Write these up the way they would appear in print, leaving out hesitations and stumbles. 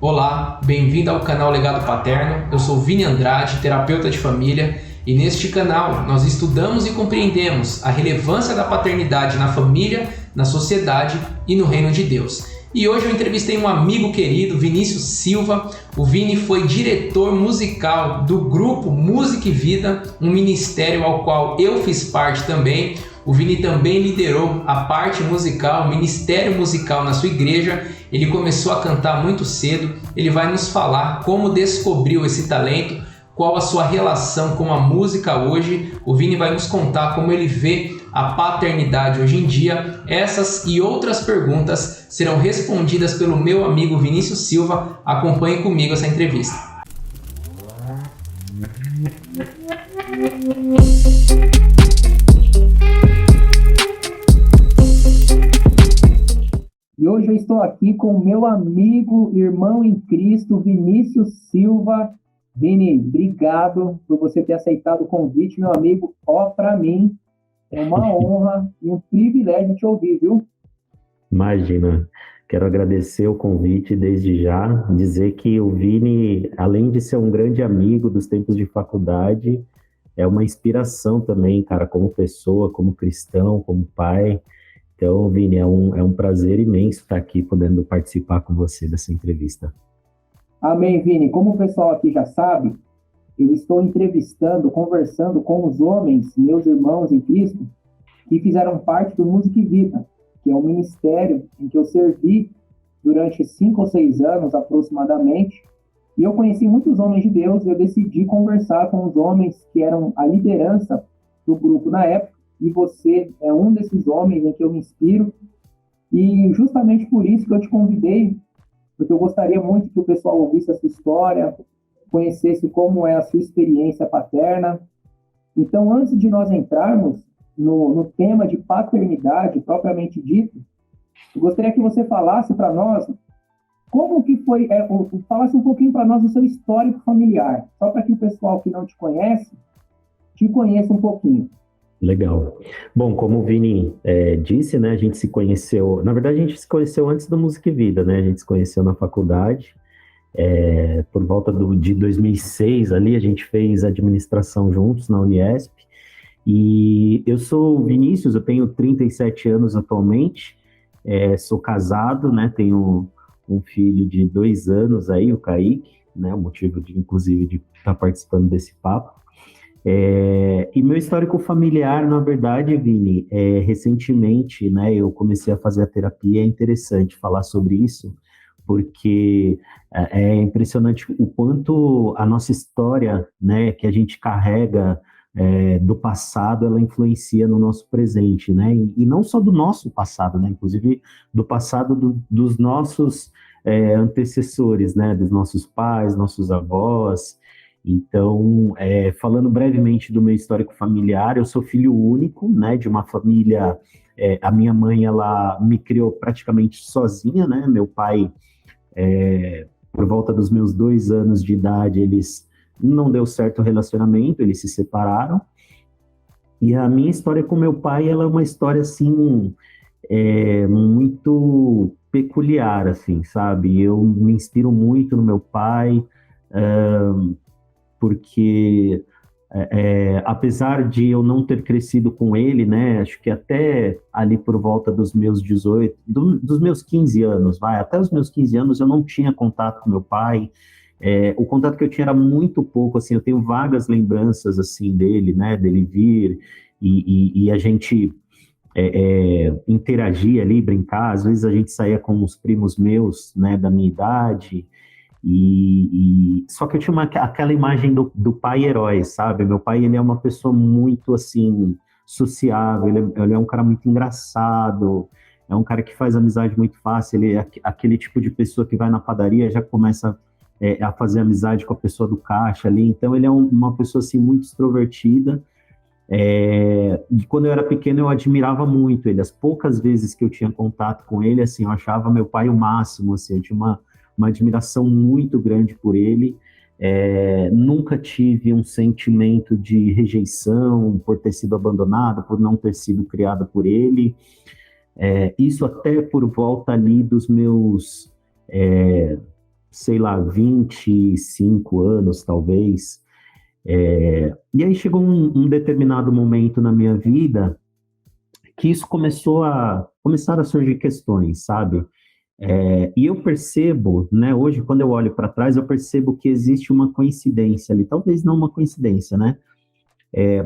Olá, bem-vindo ao canal Legado Paterno. Eu sou Vini Andrade, terapeuta de família, e neste canal nós estudamos e compreendemos a relevância da paternidade na família, na sociedade e no reino de Deus. E hoje eu entrevistei um amigo querido, Vinícius Silva. O Vini foi diretor musical do grupo Música e Vida, um ministério ao qual eu fiz parte também. O Vini também liderou a parte musical, o ministério musical na sua igreja. Ele começou a cantar muito cedo. Ele vai nos falar como descobriu esse talento, qual a sua relação com a música hoje. O Vini vai nos contar como ele vê a paternidade hoje em dia. Essas e outras perguntas serão respondidas pelo meu amigo Vinícius Silva. Acompanhe comigo essa entrevista. E hoje eu estou aqui com o meu amigo, irmão em Cristo, Vinícius Silva. Vini, obrigado por você ter aceitado o convite, meu amigo. Para mim é uma honra e um privilégio te ouvir, viu? Imagina, quero agradecer o convite desde já, dizer que o Vini, além de ser um grande amigo dos tempos de faculdade, é uma inspiração também, cara, como pessoa, como cristão, como pai. Então, Vini, é um prazer imenso estar aqui podendo participar com você dessa entrevista. Amém, Vini. Como o pessoal aqui já sabe, eu estou entrevistando, conversando com os homens, meus irmãos em Cristo, que fizeram parte do Música e Vida, que é um ministério em que eu servi durante 5 ou 6 anos aproximadamente. E eu conheci muitos homens de Deus e eu decidi conversar com os homens que eram a liderança do grupo na época. E você é um desses homens em que eu me inspiro. E justamente por isso que eu te convidei, porque eu gostaria muito que o pessoal ouvisse a sua história, conhecesse como é a sua experiência paterna. Então, antes de nós entrarmos no tema de paternidade propriamente dito, eu gostaria que você falasse para nós como que foi, falasse um pouquinho para nós do seu histórico familiar, só para que o pessoal que não te conhece, te conheça um pouquinho. Legal. Bom, como o Vini disse, né, a gente se conheceu, na verdade a gente se conheceu antes do Música e Vida, né, a gente se conheceu na faculdade, por volta de 2006 ali, a gente fez administração juntos na Uniesp, e eu sou o Vinícius, eu tenho 37 anos atualmente, sou casado, né, tenho um filho de 2 anos aí, o Kaique, né, o motivo inclusive de estar participando desse papo. E meu histórico familiar, na verdade, Vini, recentemente, né, eu comecei a fazer a terapia. É interessante falar sobre isso, porque é impressionante o quanto a nossa história, né, que a gente carrega do passado, ela influencia no nosso presente, né, e não só do nosso passado, né, inclusive do passado dos nossos antecessores, né, dos nossos pais, nossos avós. Então, falando brevemente do meu histórico familiar, eu sou filho único, né, de uma família, a minha mãe, ela me criou praticamente sozinha, né, meu pai, por volta dos meus 2 anos de idade, eles não deu certo o relacionamento, eles se separaram, e a minha história com meu pai, ela é uma história, assim, muito peculiar, assim, sabe, eu me inspiro muito no meu pai, porque apesar de eu não ter crescido com ele, né, acho que até ali por volta dos meus 18, dos meus 15 anos, até os meus 15 anos eu não tinha contato com meu pai, o contato que eu tinha era muito pouco, assim, eu tenho vagas lembranças, assim, dele, né, dele vir e a gente interagir ali, brincar, às vezes a gente saía com os primos meus, né, da minha idade. Só que eu tinha aquela imagem do pai herói, sabe? Meu pai, ele é uma pessoa muito, assim, sociável, ele é um cara muito engraçado, é um cara que faz amizade muito fácil, ele é aquele tipo de pessoa que vai na padaria e já começa a fazer amizade com a pessoa do caixa ali, então ele é uma pessoa, assim, muito extrovertida. E quando eu era pequeno eu admirava muito ele, as poucas vezes que eu tinha contato com ele, assim, eu achava meu pai o máximo, assim, eu tinha uma admiração muito grande por ele, nunca tive um sentimento de rejeição por ter sido abandonado, por não ter sido criada por ele, isso até por volta ali dos meus sei lá, 25 anos, talvez. E aí chegou um determinado momento na minha vida que isso começaram a surgir questões, sabe? E eu percebo, né, hoje, quando eu olho para trás, eu percebo que existe uma coincidência ali, talvez não uma coincidência, né?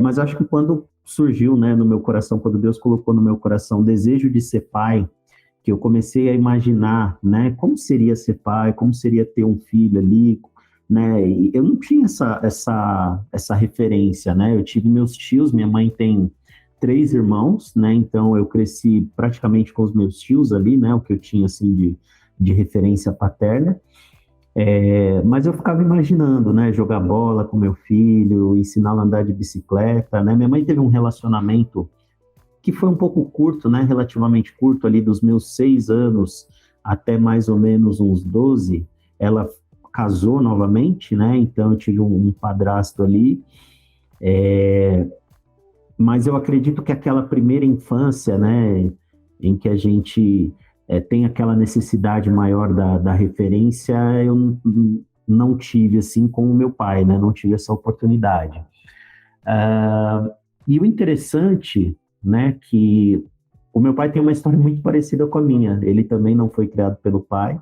Mas acho que quando surgiu, né, no meu coração, quando Deus colocou no meu coração o desejo de ser pai, que eu comecei a imaginar, né, como seria ser pai, como seria ter um filho ali, né, e eu não tinha essa referência, né, eu tive meus tios, minha mãe tem 3 irmãos, né, então eu cresci praticamente com os meus tios ali, né, o que eu tinha, assim, de referência paterna, mas eu ficava imaginando, né, jogar bola com meu filho, ensiná-lo a andar de bicicleta, né, minha mãe teve um relacionamento que foi um pouco curto, né, relativamente curto, ali dos meus 6 anos até mais ou menos uns 12, ela casou novamente, né, então eu tive um padrasto ali, mas eu acredito que aquela primeira infância, né, em que a gente tem aquela necessidade maior da referência, eu não tive, assim, com o meu pai, né, não tive essa oportunidade. E o interessante, né, que o meu pai tem uma história muito parecida com a minha. Ele também não foi criado pelo pai.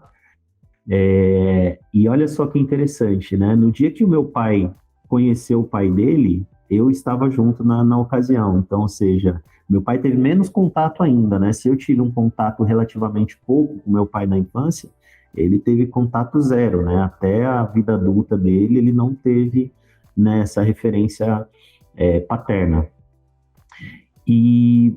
E olha só que interessante, né? No dia que o meu pai conheceu o pai dele, eu estava junto na ocasião. Então, ou seja, meu pai teve menos contato ainda, né? Se eu tive um contato relativamente pouco com meu pai na infância, ele teve contato zero, né? Até a vida adulta dele, ele não teve, né, essa referência paterna. E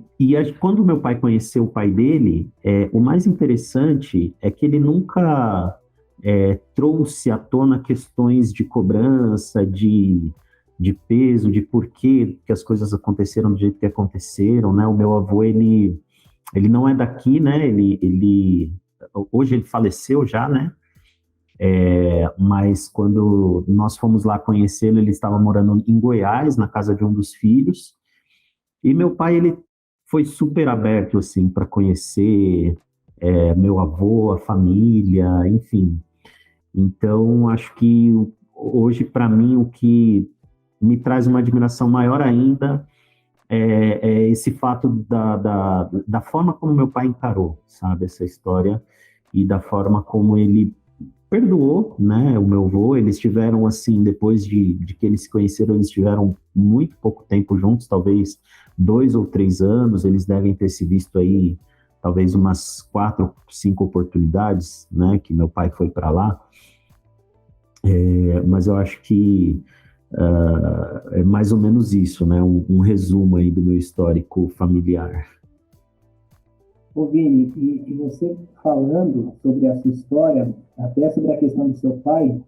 quando meu pai conheceu o pai dele, o mais interessante é que ele nunca trouxe à tona questões de cobrança, de peso, de porquê que as coisas aconteceram do jeito que aconteceram, né? O meu avô, ele não é daqui, né? Hoje ele faleceu já, né? Mas quando nós fomos lá conhecê-lo, ele estava morando em Goiás, na casa de um dos filhos. E meu pai, ele foi super aberto, assim, para conhecer meu avô, a família, enfim. Então, acho que hoje, para mim, o que me traz uma admiração maior ainda é esse fato da forma como meu pai encarou, sabe, essa história, e da forma como ele perdoou, né, o meu avô. Eles tiveram, assim, depois de que eles se conheceram, eles tiveram muito pouco tempo juntos, talvez 2 ou 3 anos, eles devem ter se visto aí, talvez umas 4, 5 oportunidades, né, que meu pai foi para lá, mas eu acho que é mais ou menos isso, né, um resumo aí do meu histórico familiar. Ô Vini, e você falando sobre a sua história, até sobre a questão do seu pai,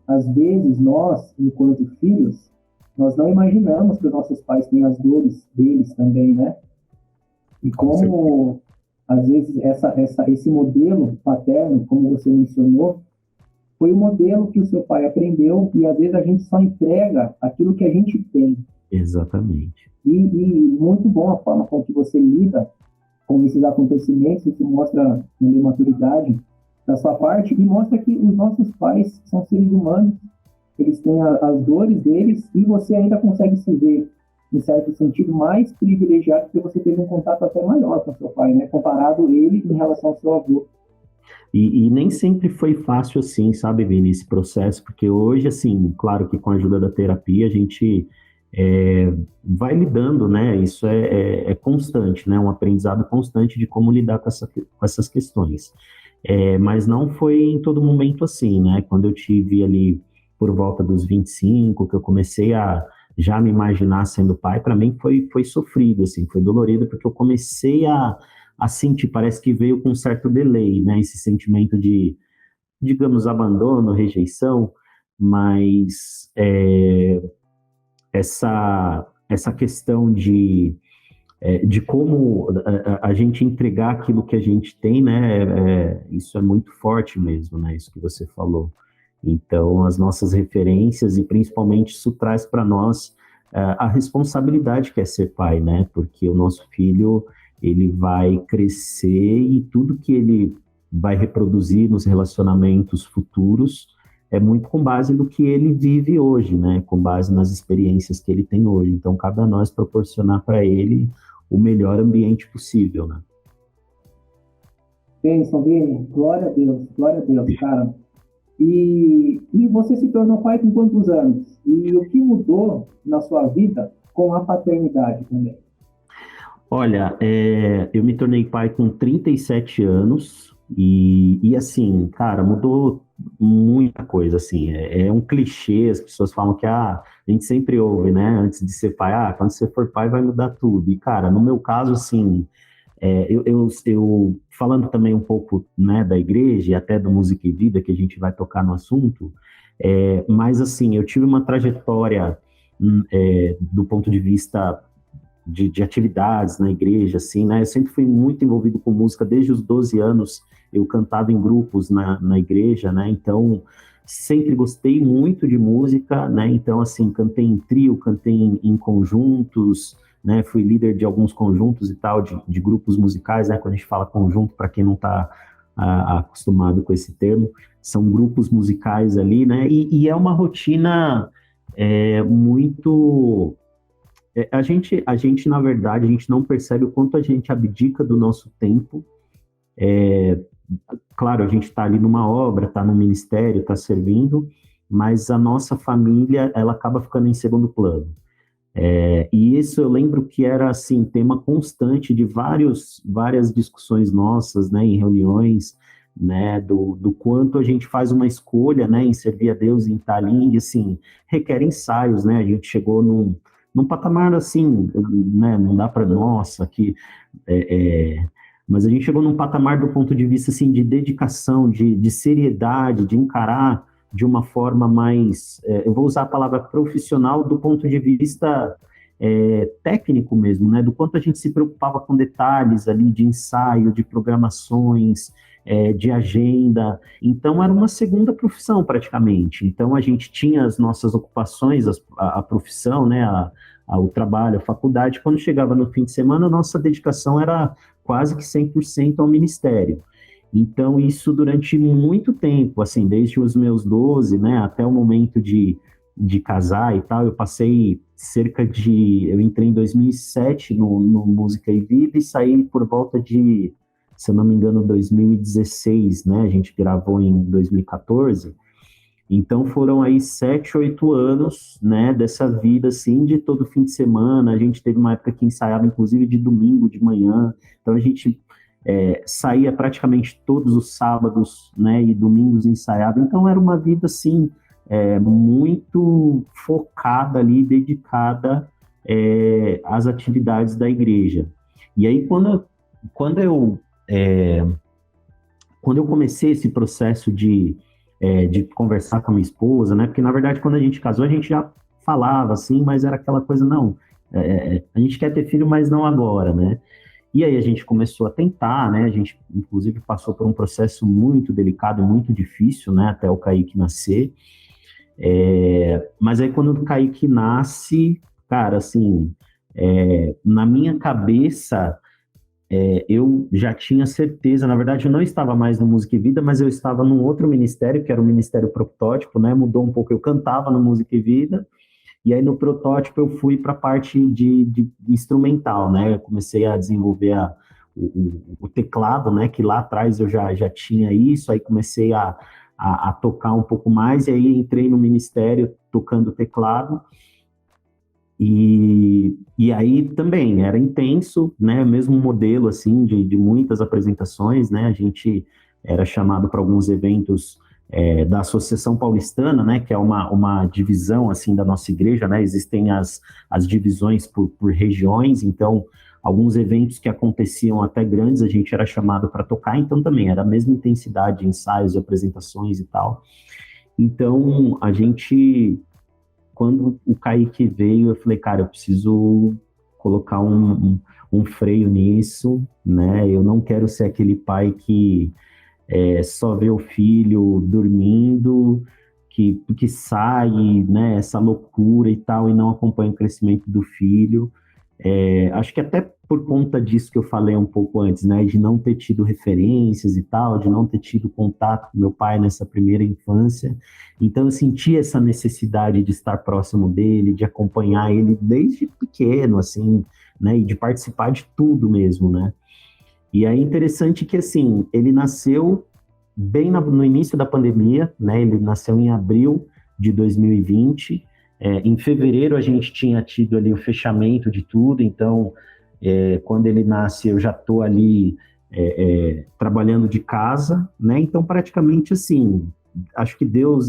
às vezes nós, enquanto filhos, nós não imaginamos que os nossos pais têm as dores deles também, né? E como, às vezes, esse modelo paterno, como você mencionou, foi o modelo que o seu pai aprendeu, e às vezes a gente só entrega aquilo que a gente tem. Exatamente. E muito bom a forma com que você lida com esses acontecimentos. Isso mostra uma maturidade da sua parte e mostra que os nossos pais são seres humanos, eles têm as dores deles, e você ainda consegue se ver, em certo sentido, mais privilegiado, porque você teve um contato até maior com seu pai, né? Comparado ele em relação ao seu avô. E nem sempre foi fácil assim, sabe, Vini, esse processo, porque hoje, assim, claro que com a ajuda da terapia a gente vai lidando, né? Isso é constante, né? Um aprendizado constante de como lidar com essas questões. Mas não foi em todo momento assim, né? Quando eu tive ali por volta dos 25, que eu comecei a já me imaginar sendo pai, para mim foi sofrido, assim, foi dolorido, porque eu comecei a sentir, parece que veio com um certo delay, né? Esse sentimento de, digamos, abandono, rejeição, mas essa questão de como a gente entregar aquilo que a gente tem, né? Isso é muito forte mesmo, né? Isso que você falou. Então, as nossas referências, e principalmente isso traz para nós a responsabilidade que é ser pai, né? Porque o nosso filho, ele vai crescer, e tudo que ele vai reproduzir nos relacionamentos futuros é muito com base no que ele vive hoje, né? Com base nas experiências que ele tem hoje. Então, cabe a nós proporcionar para ele o melhor ambiente possível, né? Bênção, Vini. Glória a Deus, cara. E você se tornou pai com quantos anos? E o que mudou na sua vida com a paternidade também? Olha, eu me tornei pai com 37 anos e assim, cara, mudou muita coisa, assim, é um clichê, as pessoas falam que, a gente sempre ouve, né, antes de ser pai, quando você for pai vai mudar tudo, e cara, no meu caso, assim, eu falando também um pouco, né, da igreja e até do Música e Vida, que a gente vai tocar no assunto, mas assim, eu tive uma trajetória do ponto de vista de atividades na igreja, assim, né? Eu sempre fui muito envolvido com música, desde os 12 anos eu cantava em grupos na igreja, né? Então, sempre gostei muito de música, né? Então, assim, cantei em trio, cantei em conjuntos, né? Fui líder de alguns conjuntos e tal, de grupos musicais, né? Quando a gente fala conjunto, para quem não está acostumado com esse termo, são grupos musicais ali, né? E é uma rotina muito... A gente, na verdade, a gente não percebe o quanto a gente abdica do nosso tempo. Claro, a gente está ali numa obra, está no ministério, está servindo, mas a nossa família, ela acaba ficando em segundo plano. E isso eu lembro que era, assim, tema constante de várias discussões nossas, né, em reuniões, né, do quanto a gente faz uma escolha, né, em servir a Deus, em estar ali, e, assim, requer ensaios, né, a gente chegou num patamar assim, né, não dá para, nossa, que... mas a gente chegou num patamar do ponto de vista, assim, de dedicação, de seriedade, de encarar de uma forma mais, eu vou usar a palavra profissional, do ponto de vista técnico mesmo, né, do quanto a gente se preocupava com detalhes ali de ensaio, de programações, de agenda. Então era uma segunda profissão praticamente. Então a gente tinha as nossas ocupações, a profissão, né, o trabalho, a faculdade. Quando chegava no fim de semana, a nossa dedicação era quase que 100% ao ministério. Então isso durante muito tempo, assim, desde os meus 12, né, até o momento de casar e tal, eu passei eu entrei em 2007 no Música e Vida e saí por volta de, se eu não me engano, 2016, né? A gente gravou em 2014. Então foram aí 7, 8 anos, né, dessa vida, assim, de todo fim de semana. A gente teve uma época que ensaiava, inclusive, de domingo de manhã. Então a gente saía praticamente todos os sábados, né, e domingos ensaiava. Então era uma vida, assim, muito focada ali, dedicada às atividades da igreja. E aí, quando eu comecei esse processo de conversar com a minha esposa, né? Porque, na verdade, quando a gente casou, a gente já falava, assim, mas era aquela coisa, não, a gente quer ter filho, mas não agora, né? E aí a gente começou a tentar, né? A gente, inclusive, passou por um processo muito delicado, muito difícil, né? Até o Kaique nascer. Mas aí, quando o Kaique nasce, cara, assim, na minha cabeça... eu já tinha certeza, na verdade eu não estava mais no Música e Vida, mas eu estava num outro ministério, que era o Ministério Protótipo, né, mudou um pouco, eu cantava no Música e Vida, e aí no Protótipo eu fui para a parte de instrumental, né, eu comecei a desenvolver o teclado, né, que lá atrás eu já tinha isso, aí comecei a tocar um pouco mais, e aí entrei no ministério tocando teclado. E aí também era intenso, né? Mesmo modelo assim de muitas apresentações, né? A gente era chamado para alguns eventos da Associação Paulistana, né? Que é uma divisão assim da nossa igreja, né? Existem as divisões por regiões, então alguns eventos que aconteciam até grandes a gente era chamado para tocar, então também era a mesma intensidade de ensaios e apresentações e tal. Então a gente... Quando o Kaique veio, eu falei, cara, eu preciso colocar um freio nisso, né? Eu não quero ser aquele pai que só vê o filho dormindo, que sai, né? Essa loucura e tal, e não acompanha o crescimento do filho. Acho que até por conta disso que eu falei um pouco antes, né, de não ter tido referências e tal, de não ter tido contato com meu pai nessa primeira infância, então eu senti essa necessidade de estar próximo dele, de acompanhar ele desde pequeno, assim, né, e de participar de tudo mesmo, né. E aí interessante que, assim, ele nasceu bem no início da pandemia, né, ele nasceu em abril de 2020. Em fevereiro a gente tinha tido ali o fechamento de tudo, então quando ele nasce eu já estou ali trabalhando de casa, né? Então praticamente assim, acho que Deus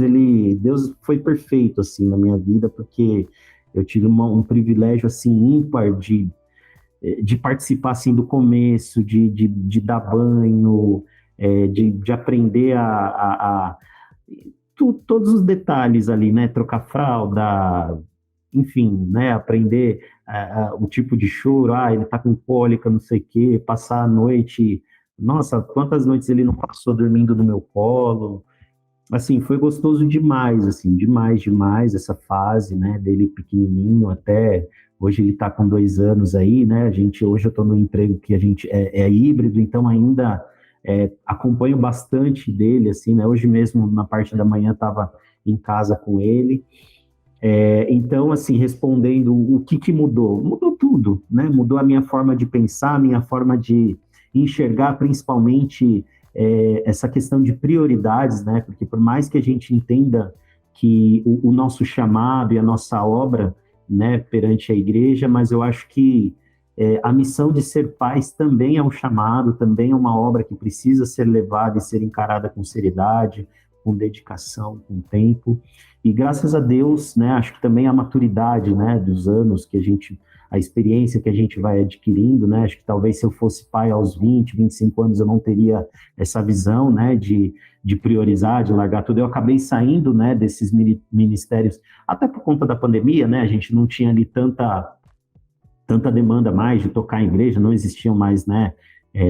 foi perfeito assim na minha vida, porque eu tive um privilégio assim ímpar de participar assim do começo, de dar banho, de aprender todos os detalhes ali, né? Trocar fralda, enfim, né? Aprender o tipo de choro, ele tá com cólica, não sei o quê, passar a noite. Nossa, quantas noites ele não passou dormindo no meu colo. Assim, foi gostoso demais, assim, demais, demais essa fase, né? Dele pequenininho até. Hoje ele tá com 2 anos aí, né? Hoje eu tô no emprego que a gente é híbrido, então ainda acompanho bastante dele, assim, né? Hoje mesmo, na parte da manhã, estava em casa com ele. Então, assim, respondendo o que mudou? Mudou tudo, né? Mudou a minha forma de pensar, a minha forma de enxergar, principalmente, essa questão de prioridades, né? Porque por mais que a gente entenda que o nosso chamado e a nossa obra, né, perante a igreja, mas eu acho que a missão de ser pais também é um chamado, também é uma obra que precisa ser levada e ser encarada com seriedade, com dedicação, com tempo. E graças a Deus, né, acho que também a maturidade, né, dos anos a experiência que a gente vai adquirindo, né, acho que talvez se eu fosse pai aos 20, 25 anos, eu não teria essa visão, né, de priorizar, de largar tudo. Eu acabei saindo, né, desses ministérios, até por conta da pandemia, né, a gente não tinha ali tanta demanda mais de tocar em igreja, não existiam mais, né,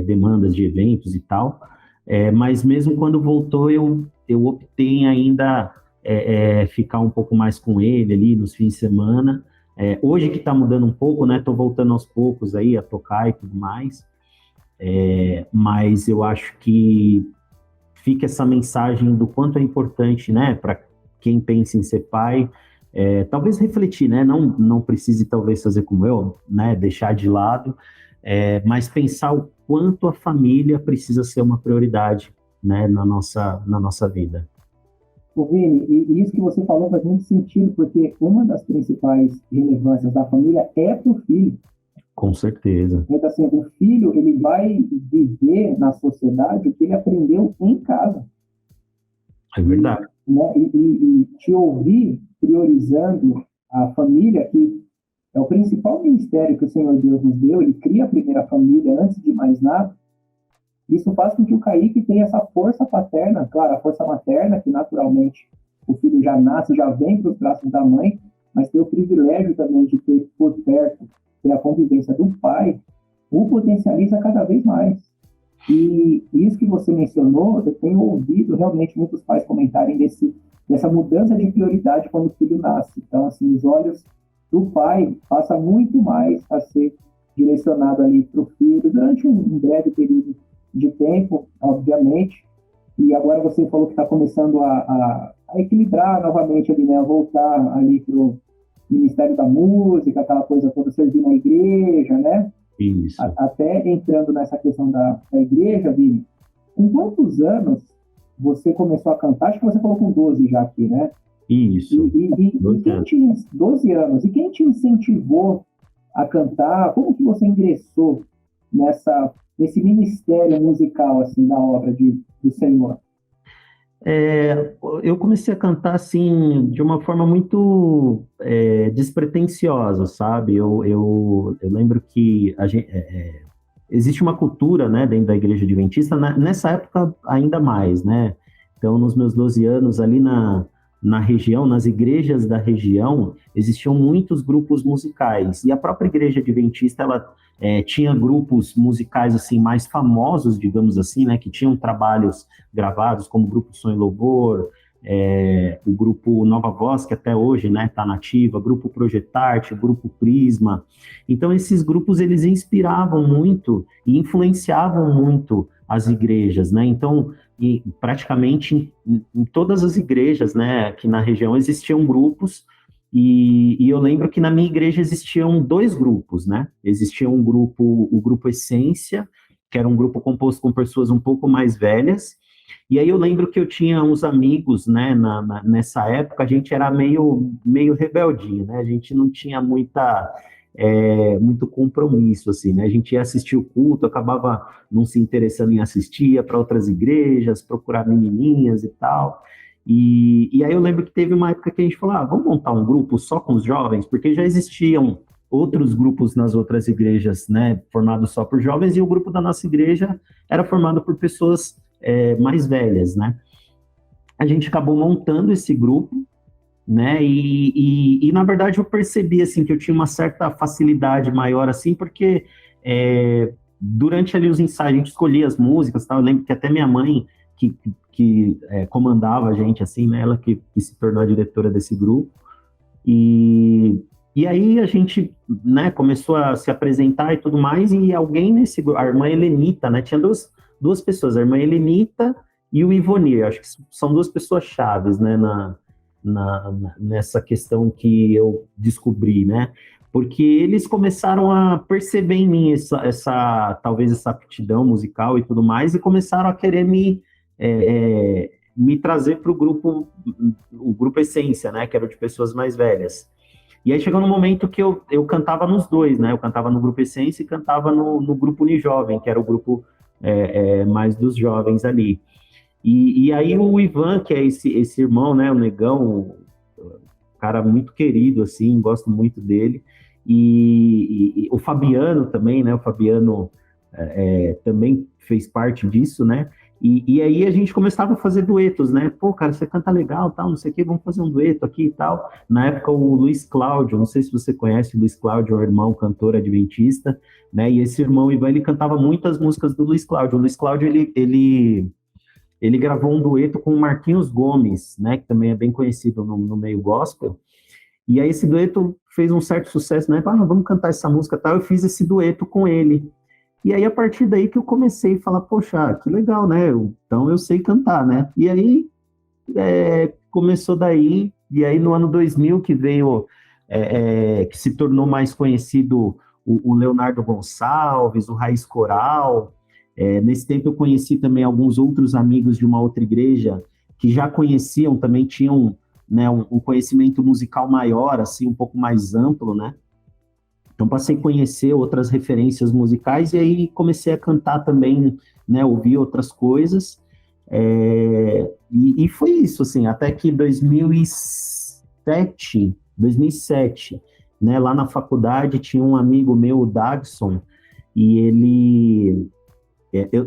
demandas de eventos e tal, mas mesmo quando voltou, eu optei em ainda ficar um pouco mais com ele ali nos fins de semana. Hoje que está mudando um pouco, né, estou voltando aos poucos aí a tocar e tudo mais, mas eu acho que fica essa mensagem do quanto é importante, né, para quem pensa em ser pai, talvez refletir, né? Não precise talvez fazer como eu, né? Deixar de lado, mas pensar o quanto a família precisa ser uma prioridade, né? Na nossa vida. Ô, Vini, e isso que você falou faz muito sentido, porque uma das principais relevâncias da família é para o filho. Com certeza. Então, assim, o filho, ele vai viver na sociedade o que ele aprendeu em casa. É verdade. Né? E te ouvir priorizando a família, que é o principal ministério que o Senhor Deus nos deu, ele cria a primeira família antes de mais nada. Isso faz com que o Kaique tenha essa força paterna, claro, a força materna, que naturalmente o filho já nasce, já vem para os braços da mãe, mas ter o privilégio também de ter por perto, ter a convivência do pai, o potencializa cada vez mais. E isso que você mencionou, eu tenho ouvido realmente muitos pais comentarem dessa mudança de prioridade quando o filho nasce. Então, assim, os olhos do pai passam muito mais a ser direcionado ali para o filho durante um breve período de tempo, obviamente. E agora você falou que está começando a equilibrar novamente ali, né? A voltar ali para o Ministério da Música, aquela coisa toda, servir na igreja, né? Isso. Até entrando nessa questão da igreja, Vini, com quantos anos você começou a cantar? Acho que você falou com 12 já aqui, né? Isso. E 12 anos. E quem te incentivou a cantar? Como que você ingressou nesse ministério musical, assim, da obra do Senhor? Eu comecei a cantar, assim, de uma forma muito despretensiosa, sabe? Eu lembro que existe uma cultura, né, dentro da igreja adventista, nessa época ainda mais, né? Então, nos meus 12 anos, ali na região, nas igrejas da região, existiam muitos grupos musicais. E a própria igreja adventista, ela tinha grupos musicais assim mais famosos, digamos assim, né, que tinham trabalhos gravados, como o Grupo Som e Louvor, o grupo Nova Voz, que até hoje, né, está nativa, grupo Projetarte, grupo Prisma. Então, esses grupos, eles inspiravam muito e influenciavam muito as igrejas, né? Então, praticamente em todas as igrejas, né, aqui na região, existiam grupos, e eu lembro que na minha igreja existiam dois grupos, né? Existia o grupo Essência, que era um grupo composto com pessoas um pouco mais velhas, e aí eu lembro que eu tinha uns amigos, né, nessa época, a gente era meio rebeldinho, né, a gente não tinha muito compromisso, assim, né, a gente ia assistir o culto, acabava não se interessando em assistir, ia para outras igrejas, procurar menininhas e tal, e aí eu lembro que teve uma época que a gente falou, vamos montar um grupo só com os jovens, porque já existiam outros grupos nas outras igrejas, né, formados só por jovens, e o grupo da nossa igreja era formado por pessoas mais velhas, né? A gente acabou montando esse grupo, né? E na verdade eu percebi assim que eu tinha uma certa facilidade maior assim, porque durante ali os ensaios a gente escolhia as músicas, tal. Eu lembro que até minha mãe que comandava a gente assim, né? Ela que se tornou a diretora desse grupo. E aí a gente, né, começou a se apresentar e tudo mais, e alguém nesse grupo, a irmã Helenita, né, tinha duas pessoas, a irmã Helenita e o Ivonir, acho que são duas pessoas chaves, né, nessa questão que eu descobri, né, porque eles começaram a perceber em mim talvez essa aptidão musical e tudo mais, e começaram a querer me trazer para o grupo Essência, né, que era de pessoas mais velhas. E aí chegou no momento que eu cantava nos dois, né? Eu cantava no grupo Essência e cantava no grupo Unijovem, que era o grupo mais dos jovens ali. E aí o Ivan, que é esse irmão, né? O Negão, um cara muito querido, assim, gosto muito dele. E o Fabiano também, né? O Fabiano também fez parte disso, né? E aí a gente começava a fazer duetos, né? Pô, cara, você canta legal, tal, não sei o quê, vamos fazer um dueto aqui e tal. Na época, o Luiz Cláudio, não sei se você conhece, o Luiz Cláudio é o irmão cantor adventista, né? E esse irmão Ivan, ele cantava muitas músicas do Luiz Cláudio. O Luiz Cláudio, ele gravou um dueto com o Marquinhos Gomes, né? Que também é bem conhecido no meio gospel. E aí esse dueto fez um certo sucesso, né? Vamos cantar essa música e tal. Eu fiz esse dueto com ele. E aí, a partir daí que eu comecei a falar, poxa, que legal, né? Então eu sei cantar, né? E aí, começou daí, e aí no ano 2000 que veio, que se tornou mais conhecido o Leonardo Gonçalves, o Raiz Coral. Nesse tempo eu conheci também alguns outros amigos de uma outra igreja que já conheciam, também tinham, né, um conhecimento musical maior, assim, um pouco mais amplo, né? Então, passei a conhecer outras referências musicais e aí comecei a cantar também, né, ouvir outras coisas. E foi isso, assim, até que 2007, né, lá na faculdade tinha um amigo meu, o Dagson, e ele...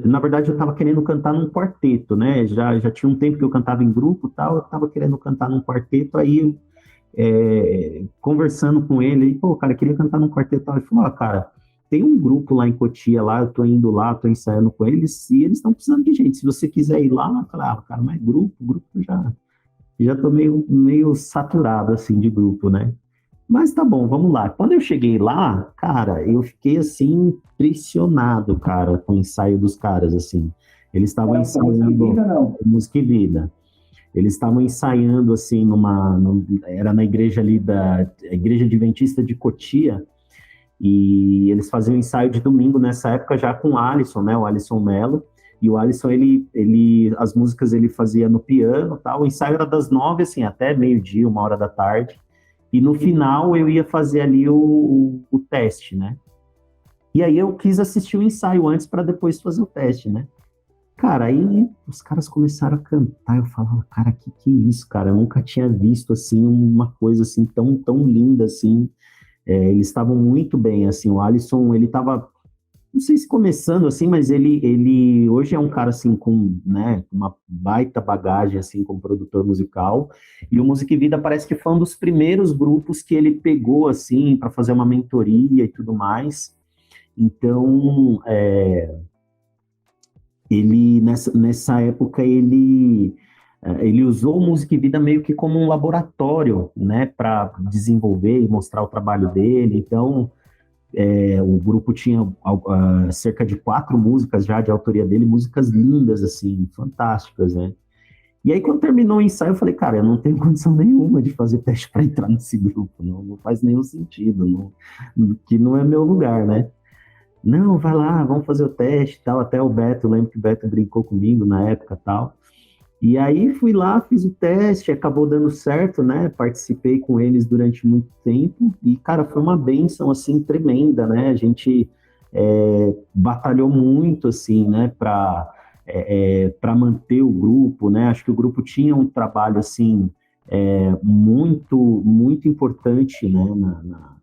na verdade, eu estava querendo cantar num quarteto, né? Já tinha um tempo que eu cantava em grupo e tal, eu estava querendo cantar num quarteto, aí... conversando com ele, pô, cara, queria cantar num quarteto, ele falou, cara, tem um grupo lá em Cotia, lá, eu tô indo lá, tô ensaiando com eles, e eles estão precisando de gente, se você quiser ir lá, eu falei, cara, mas grupo já tô meio saturado, assim, de grupo, né, mas tá bom, vamos lá. Quando eu cheguei lá, cara, eu fiquei, assim, impressionado, cara, com o ensaio dos caras, assim, eles estavam ensaiando Música e Vida. Eles estavam ensaiando, assim, era na igreja ali da Igreja Adventista de Cotia, e eles faziam ensaio de domingo nessa época já com o Alisson, né, o Alisson Mello, e o Alisson, as músicas ele fazia no piano, tal. O ensaio era das 9, assim, até meio-dia, 1 hora da tarde, e no final eu ia fazer ali o teste, né, e aí eu quis assistir o ensaio antes para depois fazer o teste, né. Cara, aí os caras começaram a cantar, eu falava, cara, que é isso, cara? Eu nunca tinha visto, assim, uma coisa, assim, tão linda, assim. Eles estavam muito bem, assim, o Alisson, ele estava, não sei se começando, assim, mas ele hoje é um cara, assim, com, né, uma baita bagagem, assim, como produtor musical, e o Música e Vida parece que foi um dos primeiros grupos que ele pegou, assim, para fazer uma mentoria e tudo mais. Então, ele, nessa época, ele ele usou o Música e Vida meio que como um laboratório, né, para desenvolver e mostrar o trabalho dele. Então, o grupo tinha cerca de 4 músicas já de autoria dele, músicas lindas, assim, fantásticas, né? E aí, quando terminou o ensaio, eu falei, cara, eu não tenho condição nenhuma de fazer teste para entrar nesse grupo, não faz nenhum sentido, que não é meu lugar, né? Não, vai lá, vamos fazer o teste e tal. Até o Beto, eu lembro que o Beto brincou comigo na época e tal. E aí fui lá, fiz o teste, acabou dando certo, né? Participei com eles durante muito tempo e, cara, foi uma bênção, assim, tremenda, né? A gente batalhou muito, assim, né? Para manter o grupo, né? Acho que o grupo tinha um trabalho, assim, muito, muito importante, né?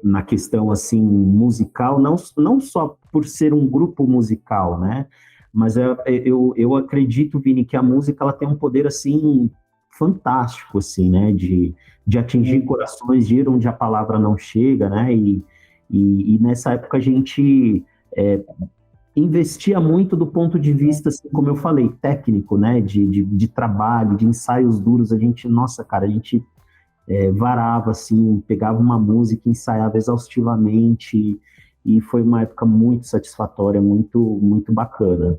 Na questão, assim, musical, não só por ser um grupo musical, né? Mas eu acredito, Vini, que a música ela tem um poder assim fantástico, assim, né? De atingir corações, de ir onde a palavra não chega, né? E nessa época a gente investia muito do ponto de vista, assim, como eu falei, técnico, né? De trabalho, de ensaios duros. A gente, nossa, cara, a gente varava, assim, pegava uma música, ensaiava exaustivamente. E foi uma época muito satisfatória, muito, muito bacana.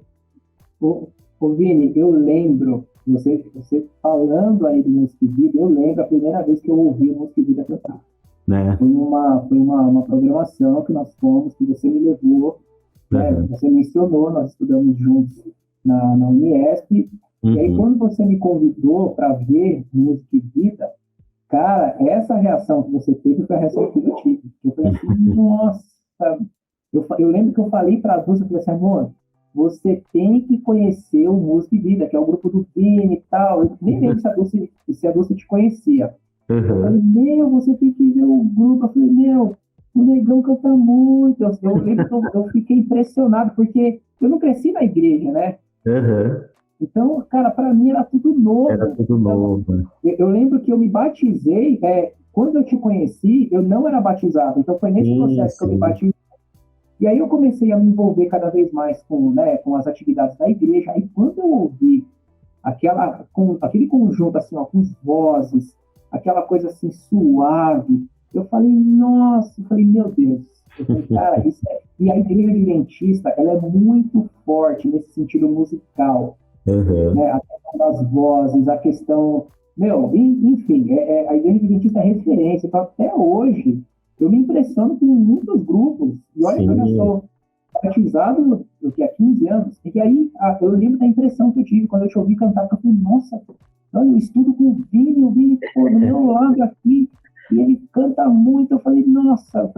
Ô Vini, eu lembro, você falando aí do Música e Vida, eu lembro a primeira vez que eu ouvi o Música e Vida cantar. Né? Foi uma programação que nós fomos, que você me levou, né? Você mencionou, nós estudamos juntos na Uniesp, e aí quando você me convidou para ver Música e Vida, cara, essa reação que você teve foi a reação que eu tive. Eu falei assim, nossa, eu lembro que eu falei para a Dulce, eu falei assim, amor, você tem que conhecer o Música e Vida, que é o grupo do Vini e tal. Eu nem lembro se a Dulce te conhecia. Eu falei, você tem que ver o grupo. Eu falei, o Negão canta muito. Eu lembro que eu fiquei impressionado, porque eu não cresci na igreja, né? Então, cara, para mim era tudo novo. Era tudo novo. Eu lembro que eu me batizei, quando eu te conheci, eu não era batizado. Então foi nesse processo que eu me batizei. E aí eu comecei a me envolver cada vez mais com as atividades da igreja. Aí quando eu ouvi aquele conjunto assim, ó, com vozes, aquela coisa assim suave, eu falei, nossa, meu Deus. Eu falei, cara, isso é... E a igreja adventista, ela é muito forte nesse sentido musical. Né? A questão das vozes, a questão... enfim, a igreja adventista é referência. Então, até hoje, eu me impressiono com muitos grupos. E olha que eu já sou batizado há 15 anos. E que aí eu lembro da impressão que eu tive quando eu te ouvi cantar. Eu falei, nossa, eu estudo com o Vini, pô, no meu lado aqui, e ele canta muito. Eu falei, nossa,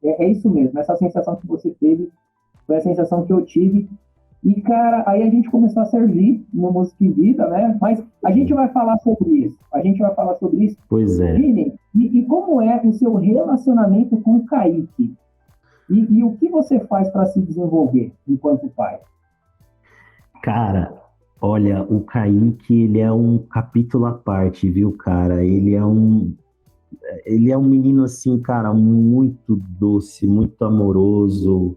é isso mesmo. Essa sensação que você teve foi a sensação que eu tive. E, cara, aí a gente começou a servir no Música e Vida, né? Mas a gente vai falar sobre isso. Pois é. Vini, e como é o seu relacionamento com o Kaique? E o que você faz para se desenvolver enquanto pai? Cara, olha, o Kaique, ele é um capítulo à parte, viu, cara? Ele é um menino, assim, cara, muito doce, muito amoroso.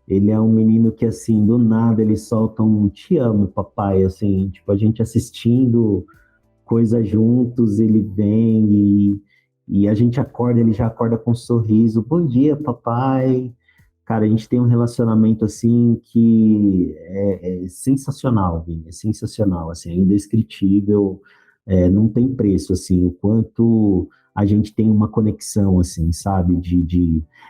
Ele é um menino que, assim, do nada ele solta um "te amo, papai", assim, tipo, a gente assistindo coisa juntos, ele vem e a gente acorda, ele já acorda com um sorriso, "bom dia, papai". Cara, a gente tem um relacionamento, assim, que é sensacional, Vini, é sensacional, assim, é indescritível, não tem preço, assim, o quanto a gente tem uma conexão, assim, sabe,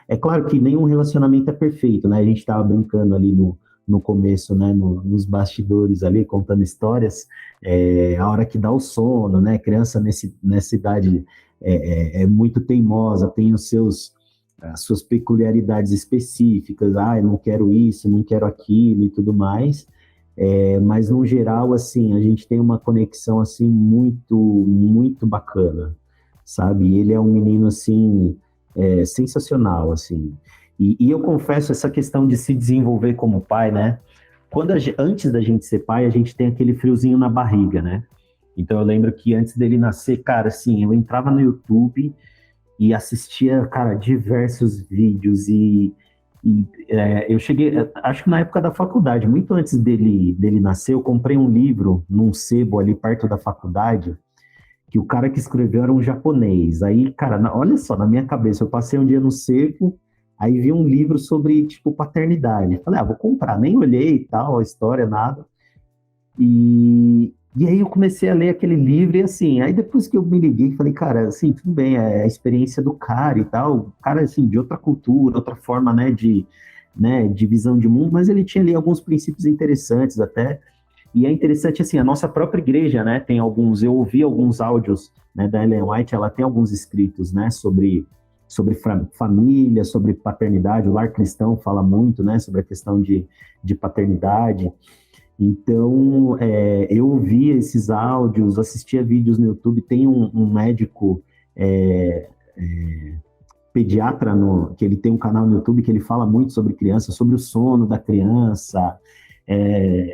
É claro que nenhum relacionamento é perfeito, né, a gente tava brincando ali no começo, né, nos bastidores ali, contando histórias, a hora que dá o sono, né, criança nessa idade é muito teimosa, tem as suas peculiaridades específicas, eu não quero isso, não quero aquilo e tudo mais, mas no geral, assim, a gente tem uma conexão, assim, muito, muito bacana, sabe? Ele é um menino, assim, sensacional, assim. E eu confesso, essa questão de se desenvolver como pai, né? Antes da gente ser pai, a gente tem aquele friozinho na barriga, né? Então eu lembro que antes dele nascer, cara, assim, eu entrava no YouTube e assistia, cara, diversos vídeos Eu cheguei, acho que na época da faculdade, muito antes dele nascer, eu comprei um livro num sebo ali perto da faculdade, que o cara que escreveu era um japonês. Aí, cara, olha só, na minha cabeça, eu passei um dia no seco, aí vi um livro sobre, tipo, paternidade. Falei, vou comprar, nem olhei e tal, a história, nada. E aí eu comecei a ler aquele livro e assim, aí depois que eu me liguei, falei, cara, assim, tudo bem, é a experiência do cara e tal, o cara, assim, de outra cultura, outra forma, né, de visão de mundo, mas ele tinha ali alguns princípios interessantes até, e é interessante, assim, a nossa própria igreja, né, tem alguns, eu ouvi alguns áudios, né, da Ellen White, ela tem alguns escritos, né, sobre família, sobre paternidade, o Lar Cristão fala muito, né, sobre a questão de paternidade. Então, eu ouvia esses áudios, assistia vídeos no YouTube, tem um médico pediatra, que ele tem um canal no YouTube que ele fala muito sobre criança, sobre o sono da criança.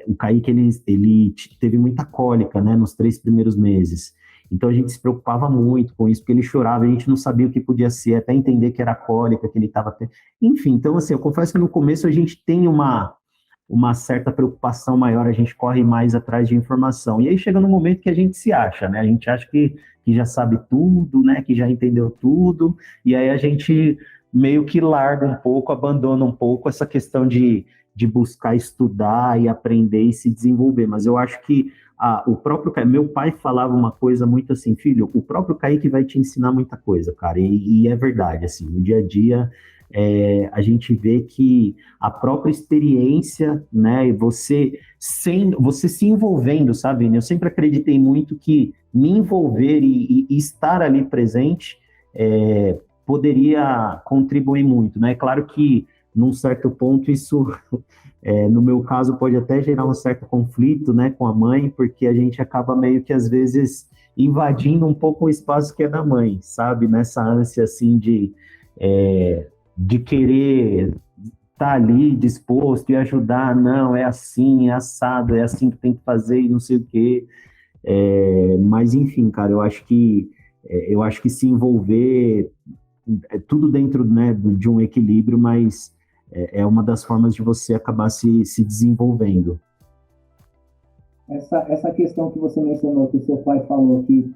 O Kaique, ele teve muita cólica, né, nos 3 primeiros meses. Então, a gente se preocupava muito com isso, porque ele chorava, a gente não sabia o que podia ser, até entender que era cólica, que ele estava tendo. Enfim, então, assim, eu confesso que no começo a gente tem uma certa preocupação maior, a gente corre mais atrás de informação. E aí chega no momento que a gente se acha, né? A gente acha que já sabe tudo, né? Que já entendeu tudo, e aí a gente meio que larga um pouco, abandona um pouco essa questão de buscar estudar e aprender e se desenvolver. Mas eu acho que o próprio meu pai falava uma coisa muito assim, filho, o próprio Kaique vai te ensinar muita coisa, cara, e é verdade, assim, no dia a dia a gente vê que a própria experiência, né, você se envolvendo, sabe? Eu sempre acreditei muito que me envolver e estar ali presente poderia contribuir muito, né? Claro que num certo ponto isso, no meu caso, pode até gerar um certo conflito, né, com a mãe, porque a gente acaba meio que às vezes invadindo um pouco o espaço que é da mãe, sabe? Nessa ânsia assim de querer estar ali disposto e ajudar, não, é assim, é assado, é assim que tem que fazer e não sei o quê. Mas, enfim, cara, eu acho que se envolver tudo dentro, né, de um equilíbrio, mas é uma das formas de você acabar se desenvolvendo. Essa questão que você mencionou, que o seu pai falou que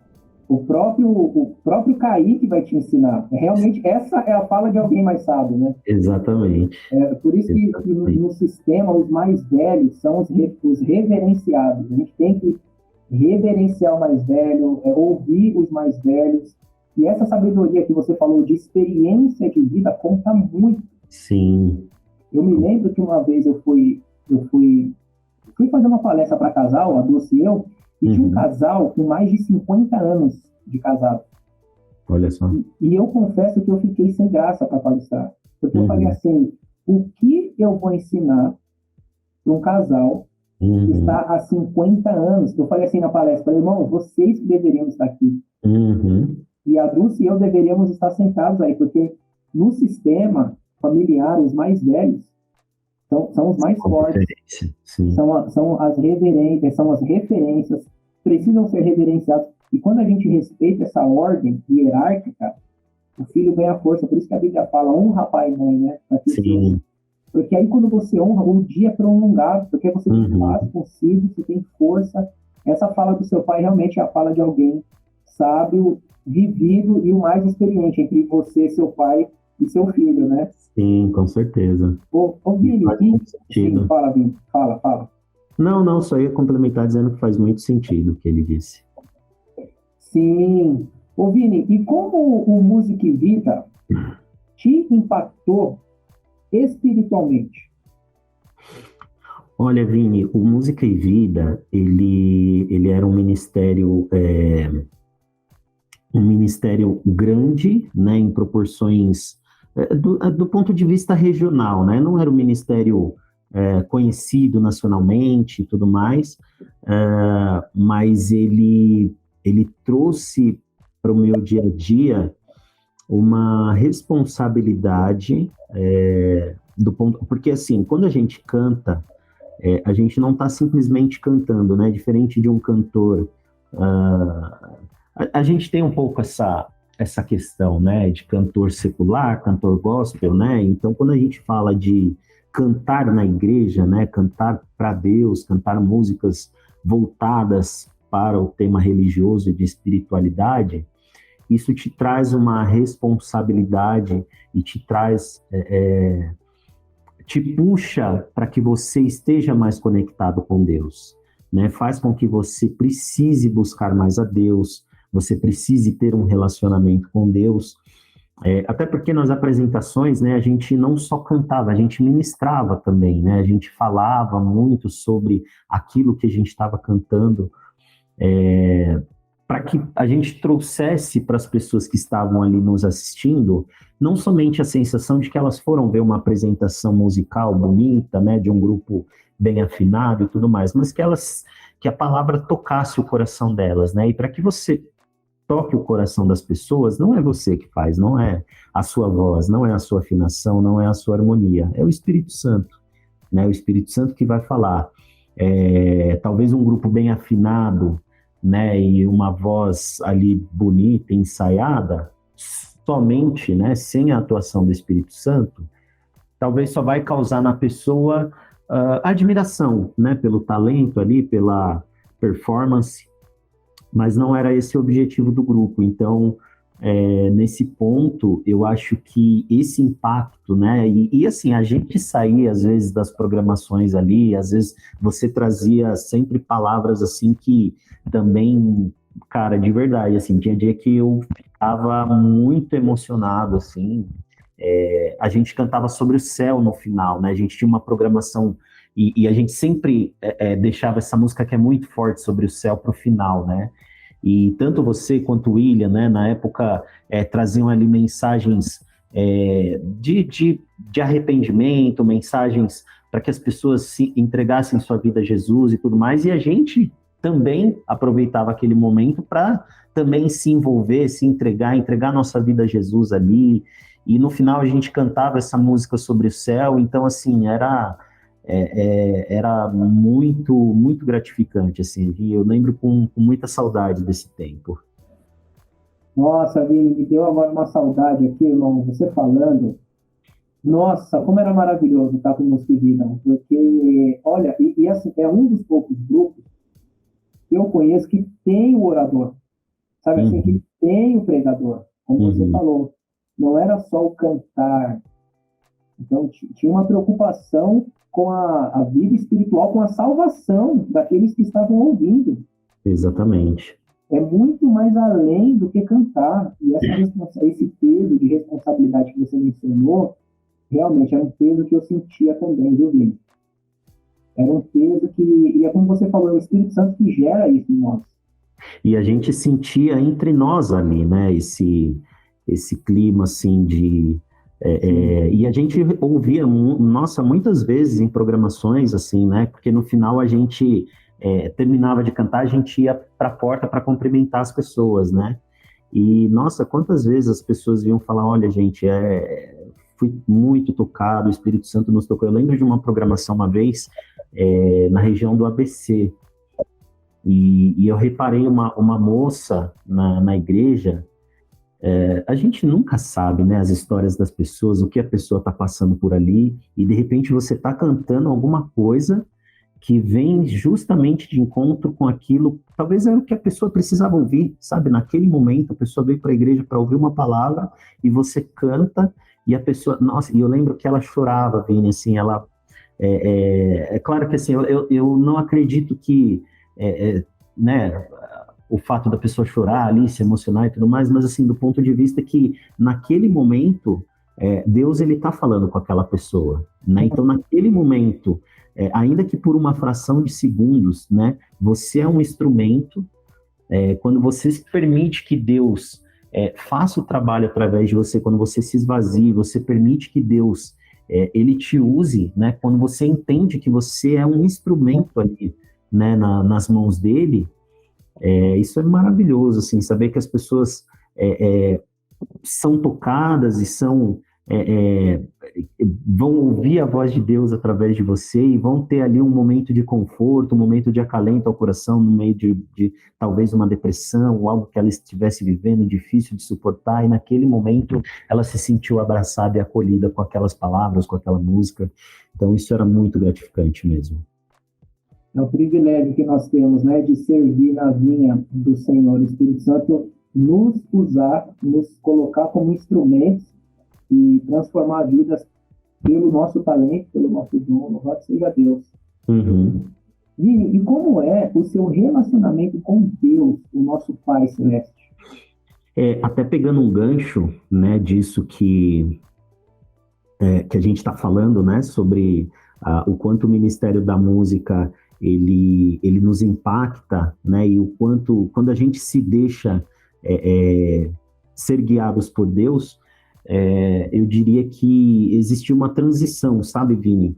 o próprio Kaique vai te ensinar. Realmente, essa é a fala de alguém mais sábio, né? Exatamente. Por isso que no sistema, os mais velhos são os reverenciados. A gente tem que reverenciar o mais velho, ouvir os mais velhos. E essa sabedoria que você falou de experiência de vida conta muito. Sim. Eu me lembro que uma vez eu fui fazer uma palestra para casal, a Dulce e eu, e tinha um casal com mais de 50 anos de casado. Olha só. E eu confesso que eu fiquei sem graça para palestrar. Porque eu falei assim, o que eu vou ensinar para um casal que está há 50 anos? Eu falei assim na palestra, falei, irmãos, vocês que deveriam estar aqui. E a Dulce e eu deveríamos estar sentados aí, porque no sistema familiar, os mais velhos são os mais fortes. São as reverências, são as referências, precisam ser reverenciados. E quando a gente respeita essa ordem hierárquica, o filho ganha força. Por isso que a Bíblia fala, honra pai e mãe, né? Sim. Porque aí quando você honra, o dia é prolongado, porque você tem paz consigo, você tem força. Essa fala do seu pai realmente é a fala de alguém sábio, vivido e o mais experiente entre você, seu pai e seu filho, né? Sim, com certeza. Ô Vini, sim, fala, Vini, fala. Não, só ia complementar dizendo que faz muito sentido o que ele disse. Sim. Ô Vini, e como o Música e Vida te impactou espiritualmente? Olha, Vini, o Música e Vida, ele era um ministério grande, né, em proporções do ponto de vista regional, né? Não era um ministério conhecido nacionalmente e tudo mais, mas ele trouxe para o meu dia a dia uma responsabilidade porque assim, quando a gente canta, a gente não está simplesmente cantando, né? Diferente de um cantor, a gente tem um pouco essa questão, né, de cantor secular, cantor gospel, né? Então, quando a gente fala de cantar na igreja, né, cantar para Deus, cantar músicas voltadas para o tema religioso e de espiritualidade, isso te traz uma responsabilidade e te traz, te puxa para que você esteja mais conectado com Deus, né? Faz com que você precise buscar mais a Deus, você precise ter um relacionamento com Deus, até porque nas apresentações, né, a gente não só cantava, a gente ministrava também, né? A gente falava muito sobre aquilo que a gente estava cantando, para que a gente trouxesse para as pessoas que estavam ali nos assistindo, não somente a sensação de que elas foram ver uma apresentação musical bonita, né, de um grupo bem afinado e tudo mais, mas que a palavra tocasse o coração delas, né? E para que você toque o coração das pessoas, não é você que faz, não é a sua voz, não é a sua afinação, não é a sua harmonia, é o Espírito Santo, né? O Espírito Santo que vai falar. Talvez um grupo bem afinado, né, e uma voz ali bonita, ensaiada, somente, né, sem a atuação do Espírito Santo, talvez só vai causar na pessoa admiração, né, pelo talento ali, pela performance, mas não era esse o objetivo do grupo. Então, nesse ponto, eu acho que esse impacto, né, e assim, a gente saía às vezes das programações ali, às vezes você trazia sempre palavras assim que também, cara, de verdade, assim, tinha dia que eu ficava muito emocionado, assim, a gente cantava sobre o céu no final, né, a gente tinha uma programação e a gente sempre deixava essa música que é muito forte sobre o céu para o final, né. E tanto você quanto o William, né, na época, traziam ali mensagens de arrependimento, mensagens para que as pessoas se entregassem sua vida a Jesus e tudo mais, e a gente também aproveitava aquele momento para também se envolver, se entregar nossa vida a Jesus ali, e no final a gente cantava essa música sobre o céu, então assim, era muito, muito gratificante, assim, e eu lembro com muita saudade desse tempo. Nossa, Vini, me deu agora uma saudade aqui, irmão, você falando. Nossa, como era maravilhoso estar com Música e Vida, porque, olha, e assim, é um dos poucos grupos que eu conheço que tem o orador, sabe assim, que tem o pregador, como você falou. Não era só o cantar, então tinha uma preocupação com a vida espiritual, com a salvação daqueles que estavam ouvindo. Exatamente. É muito mais além do que cantar. E esse peso de responsabilidade que você mencionou, realmente era um peso que eu sentia também, viu, Vini? Era um peso que, e é como você falou, é o Espírito Santo que gera isso em nós. E a gente sentia entre nós ali, né, esse clima, assim, e a gente ouvia, nossa, muitas vezes em programações, assim, né, porque no final a gente terminava de cantar, a gente ia para a porta para cumprimentar as pessoas, né, e, nossa, quantas vezes as pessoas vinham falar, olha, gente, fui muito tocado, o Espírito Santo nos tocou. Eu lembro de uma programação uma vez, na região do ABC, e eu reparei uma moça na igreja. A gente nunca sabe, né, as histórias das pessoas, o que a pessoa está passando por ali, e de repente você está cantando alguma coisa que vem justamente de encontro com aquilo, talvez era o que a pessoa precisava ouvir, sabe? Naquele momento, a pessoa veio para a igreja para ouvir uma palavra, e você canta, e a pessoa... Nossa, e eu lembro que ela chorava, Vini, assim, ela... claro que, assim, eu não acredito que, né, o fato da pessoa chorar ali, se emocionar e tudo mais, mas, assim, do ponto de vista que, naquele momento, Deus, ele está falando com aquela pessoa, né? Então, naquele momento, ainda que por uma fração de segundos, né, você é um instrumento, quando você se permite que Deus faça o trabalho através de você, quando você se esvazie, você permite que Deus, ele te use, né, quando você entende que você é um instrumento ali, né, nas mãos dele, isso é maravilhoso, assim, saber que as pessoas são tocadas e são vão ouvir a voz de Deus através de você e vão ter ali um momento de conforto, um momento de acalento ao coração no meio de talvez uma depressão, algo que ela estivesse vivendo difícil de suportar, e naquele momento ela se sentiu abraçada e acolhida com aquelas palavras, com aquela música. Então isso era muito gratificante mesmo. É o privilégio que nós temos, né, de servir na vinha do Senhor. O Espírito Santo nos usar, nos colocar como instrumentos e transformar vidas pelo nosso talento, pelo nosso dom. Louvado seja Deus. Uhum. Vini, e como é o seu relacionamento com Deus, o nosso Pai Celeste? Até pegando um gancho, né, disso que a gente está falando, né, sobre o quanto o Ministério da Música ele nos impacta, né, e o quanto, quando a gente se deixa ser guiados por Deus, eu diria que existiu uma transição, sabe, Vini,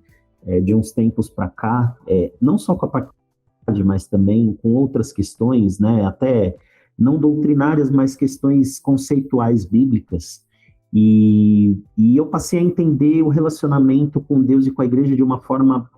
de uns tempos para cá, não só com a paternidade, mas também com outras questões, né, até não doutrinárias, mas questões conceituais bíblicas, e eu passei a entender o relacionamento com Deus e com a igreja de uma forma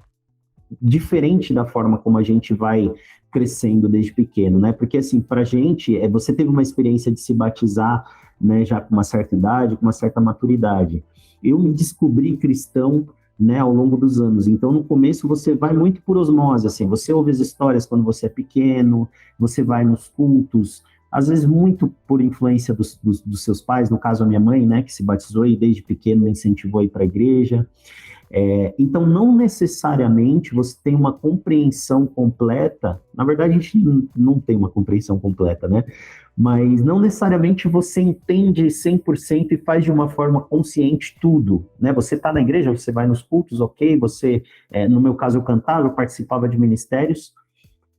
diferente da forma como a gente vai crescendo desde pequeno, né? Porque, assim, pra gente, você teve uma experiência de se batizar, né, já com uma certa idade, com uma certa maturidade. Eu me descobri cristão, né, ao longo dos anos. Então, no começo, você vai muito por osmose, assim, você ouve as histórias quando você é pequeno, você vai nos cultos, às vezes muito por influência dos seus pais, no caso a minha mãe, né, que se batizou e desde pequeno me incentivou a ir para a igreja. Então, não necessariamente você tem uma compreensão completa, na verdade a gente não tem uma compreensão completa, né? Mas não necessariamente você entende 100% e faz de uma forma consciente tudo, né? Você está na igreja, você vai nos cultos, ok, você, no meu caso eu cantava, eu participava de ministérios,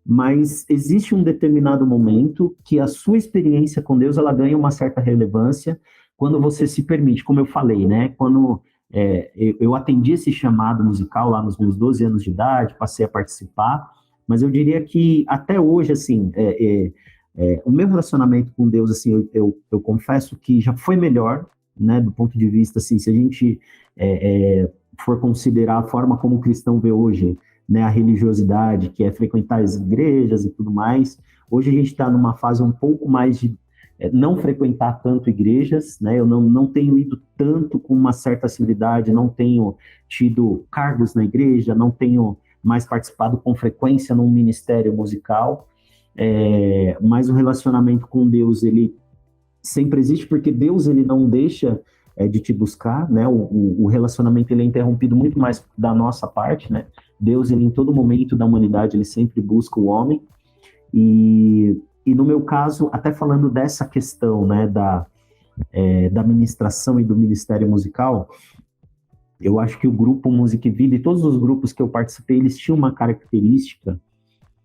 mas existe um determinado momento que a sua experiência com Deus, ela ganha uma certa relevância quando você se permite, como eu falei, né? Quando eu atendi esse chamado musical lá nos meus 12 anos de idade, passei a participar, mas eu diria que até hoje, assim, o meu relacionamento com Deus, assim, eu confesso que já foi melhor, né, do ponto de vista, assim, se a gente for considerar a forma como o cristão vê hoje, né, a religiosidade, que é frequentar as igrejas e tudo mais, hoje a gente está numa fase um pouco mais de não frequentar tanto igrejas, né? Eu não tenho ido tanto com uma certa assiduidade, não tenho tido cargos na igreja, não tenho mais participado com frequência num ministério musical, mas o relacionamento com Deus, ele sempre existe, porque Deus, ele não deixa de te buscar, né? O relacionamento, ele é interrompido muito mais da nossa parte, né? Deus, ele em todo momento da humanidade, ele sempre busca o homem, e no meu caso, até falando dessa questão, né, da ministração e do ministério musical, eu acho que o grupo Música e Vida e todos os grupos que eu participei, eles tinham uma característica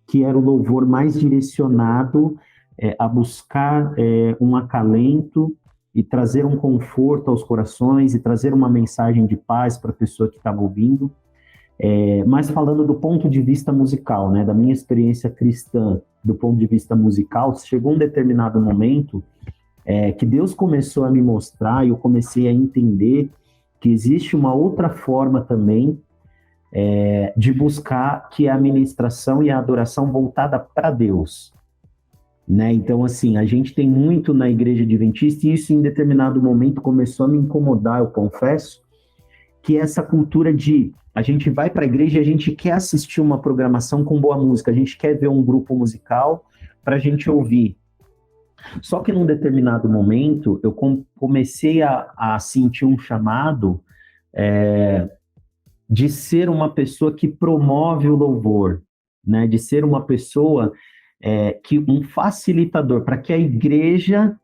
que era o louvor mais direcionado a buscar um acalento e trazer um conforto aos corações e trazer uma mensagem de paz para a pessoa que estava ouvindo. Mas falando do ponto de vista musical, né, da minha experiência cristã, do ponto de vista musical, chegou um determinado momento que Deus começou a me mostrar e eu comecei a entender que existe uma outra forma também de buscar, que é a ministração e a adoração voltada para Deus. Né? Então, assim, a gente tem muito na igreja adventista, e isso em determinado momento começou a me incomodar, eu confesso, que é essa cultura de a gente vai para a igreja e a gente quer assistir uma programação com boa música, a gente quer ver um grupo musical para a gente ouvir. Só que num determinado momento, eu comecei a sentir um chamado de ser uma pessoa que promove o louvor, né? De ser uma pessoa um facilitador, para que a igreja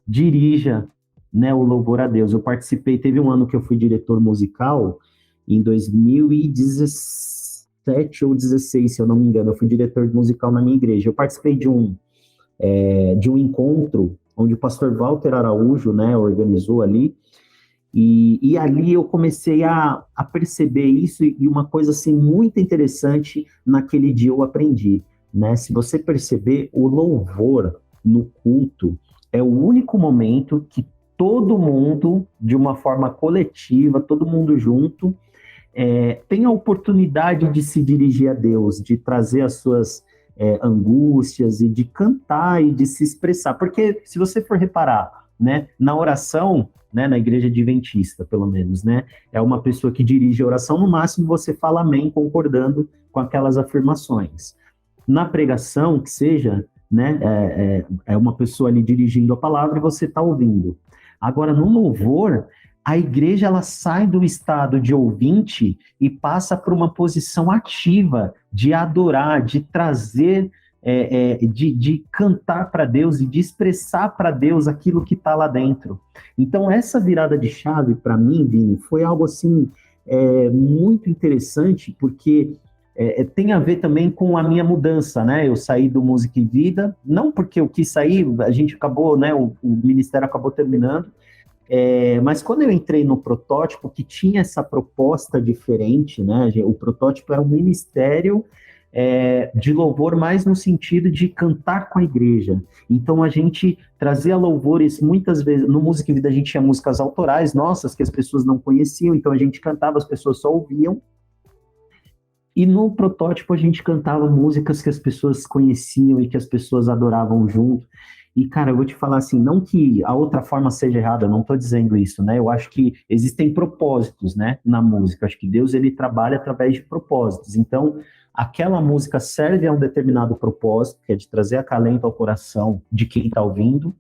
dirija, né, o louvor a Deus. Eu participei, teve um ano que eu fui diretor musical, em 2017 ou 2016, se eu não me engano, eu fui diretor musical na minha igreja. Eu participei de um encontro onde o pastor Walter Araújo, né, organizou ali, e ali eu comecei a perceber isso, e uma coisa assim muito interessante naquele dia eu aprendi, né? Se você perceber, o louvor no culto é o único momento que todo mundo, de uma forma coletiva, todo mundo junto, tem a oportunidade de se dirigir a Deus, de trazer as suas angústias e de cantar e de se expressar. Porque se você for reparar, né, na oração, né, na igreja adventista, pelo menos, né, é uma pessoa que dirige a oração, no máximo você fala amém, concordando com aquelas afirmações. Na pregação, que seja, né, é uma pessoa ali dirigindo a palavra e você está ouvindo. Agora, no louvor, a igreja ela sai do estado de ouvinte e passa para uma posição ativa de adorar, de trazer, de cantar para Deus e de expressar para Deus aquilo que está lá dentro. Então, essa virada de chave, para mim, Vini, foi algo assim muito interessante, porque tem a ver também com a minha mudança, né? Eu saí do Música e Vida, não porque eu quis sair, a gente acabou, né? O ministério acabou terminando, mas quando eu entrei no Protótipo, que tinha essa proposta diferente, né? O Protótipo era um ministério de louvor mais no sentido de cantar com a igreja. Então a gente trazia louvores, muitas vezes, no Música e Vida a gente tinha músicas autorais nossas, que as pessoas não conheciam, então a gente cantava, as pessoas só ouviam. E no Protótipo a gente cantava músicas que as pessoas conheciam e que as pessoas adoravam junto. E, cara, eu vou te falar assim, não que a outra forma seja errada, eu não estou dizendo isso, né? Eu acho que existem propósitos, né, na música. Eu acho que Deus, ele trabalha através de propósitos. Então, aquela música serve a um determinado propósito, que é de trazer acalento ao coração de quem está ouvindo.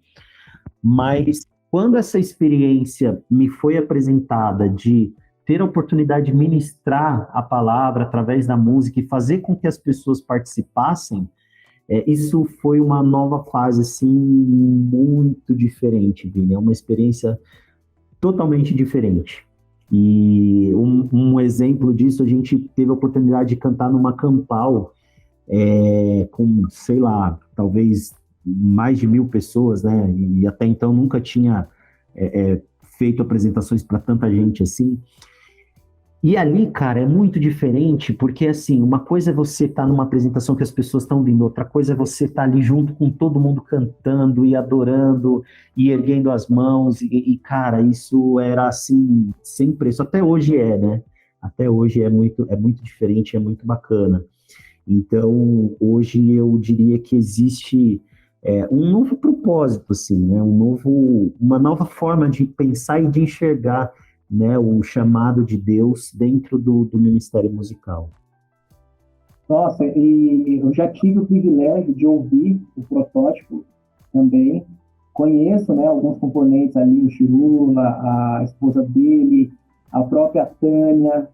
Mas, quando essa experiência me foi apresentada de ter a oportunidade de ministrar a palavra através da música e fazer com que as pessoas participassem, isso foi uma nova fase, assim, muito diferente, Vini. É uma experiência totalmente diferente. E um exemplo disso, a gente teve a oportunidade de cantar numa campal com, sei lá, talvez mais de 1.000 pessoas, né? E até então nunca tinha feito apresentações para tanta gente assim. E ali, cara, é muito diferente, porque, assim, uma coisa é você estar numa apresentação que as pessoas estão vindo, outra coisa é você estar ali junto com todo mundo cantando e adorando e erguendo as mãos, cara, isso era, assim, sem preço. Até hoje né? Até hoje é muito diferente, é muito bacana. Então, hoje eu diria que existe um novo propósito, assim, né? Uma nova forma de pensar e de enxergar, né, o chamado de Deus dentro do ministério musical. Nossa, e eu já tive o privilégio de ouvir o Protótipo também. Conheço, né, alguns componentes ali, o Chirula, a esposa dele, a própria Tânia,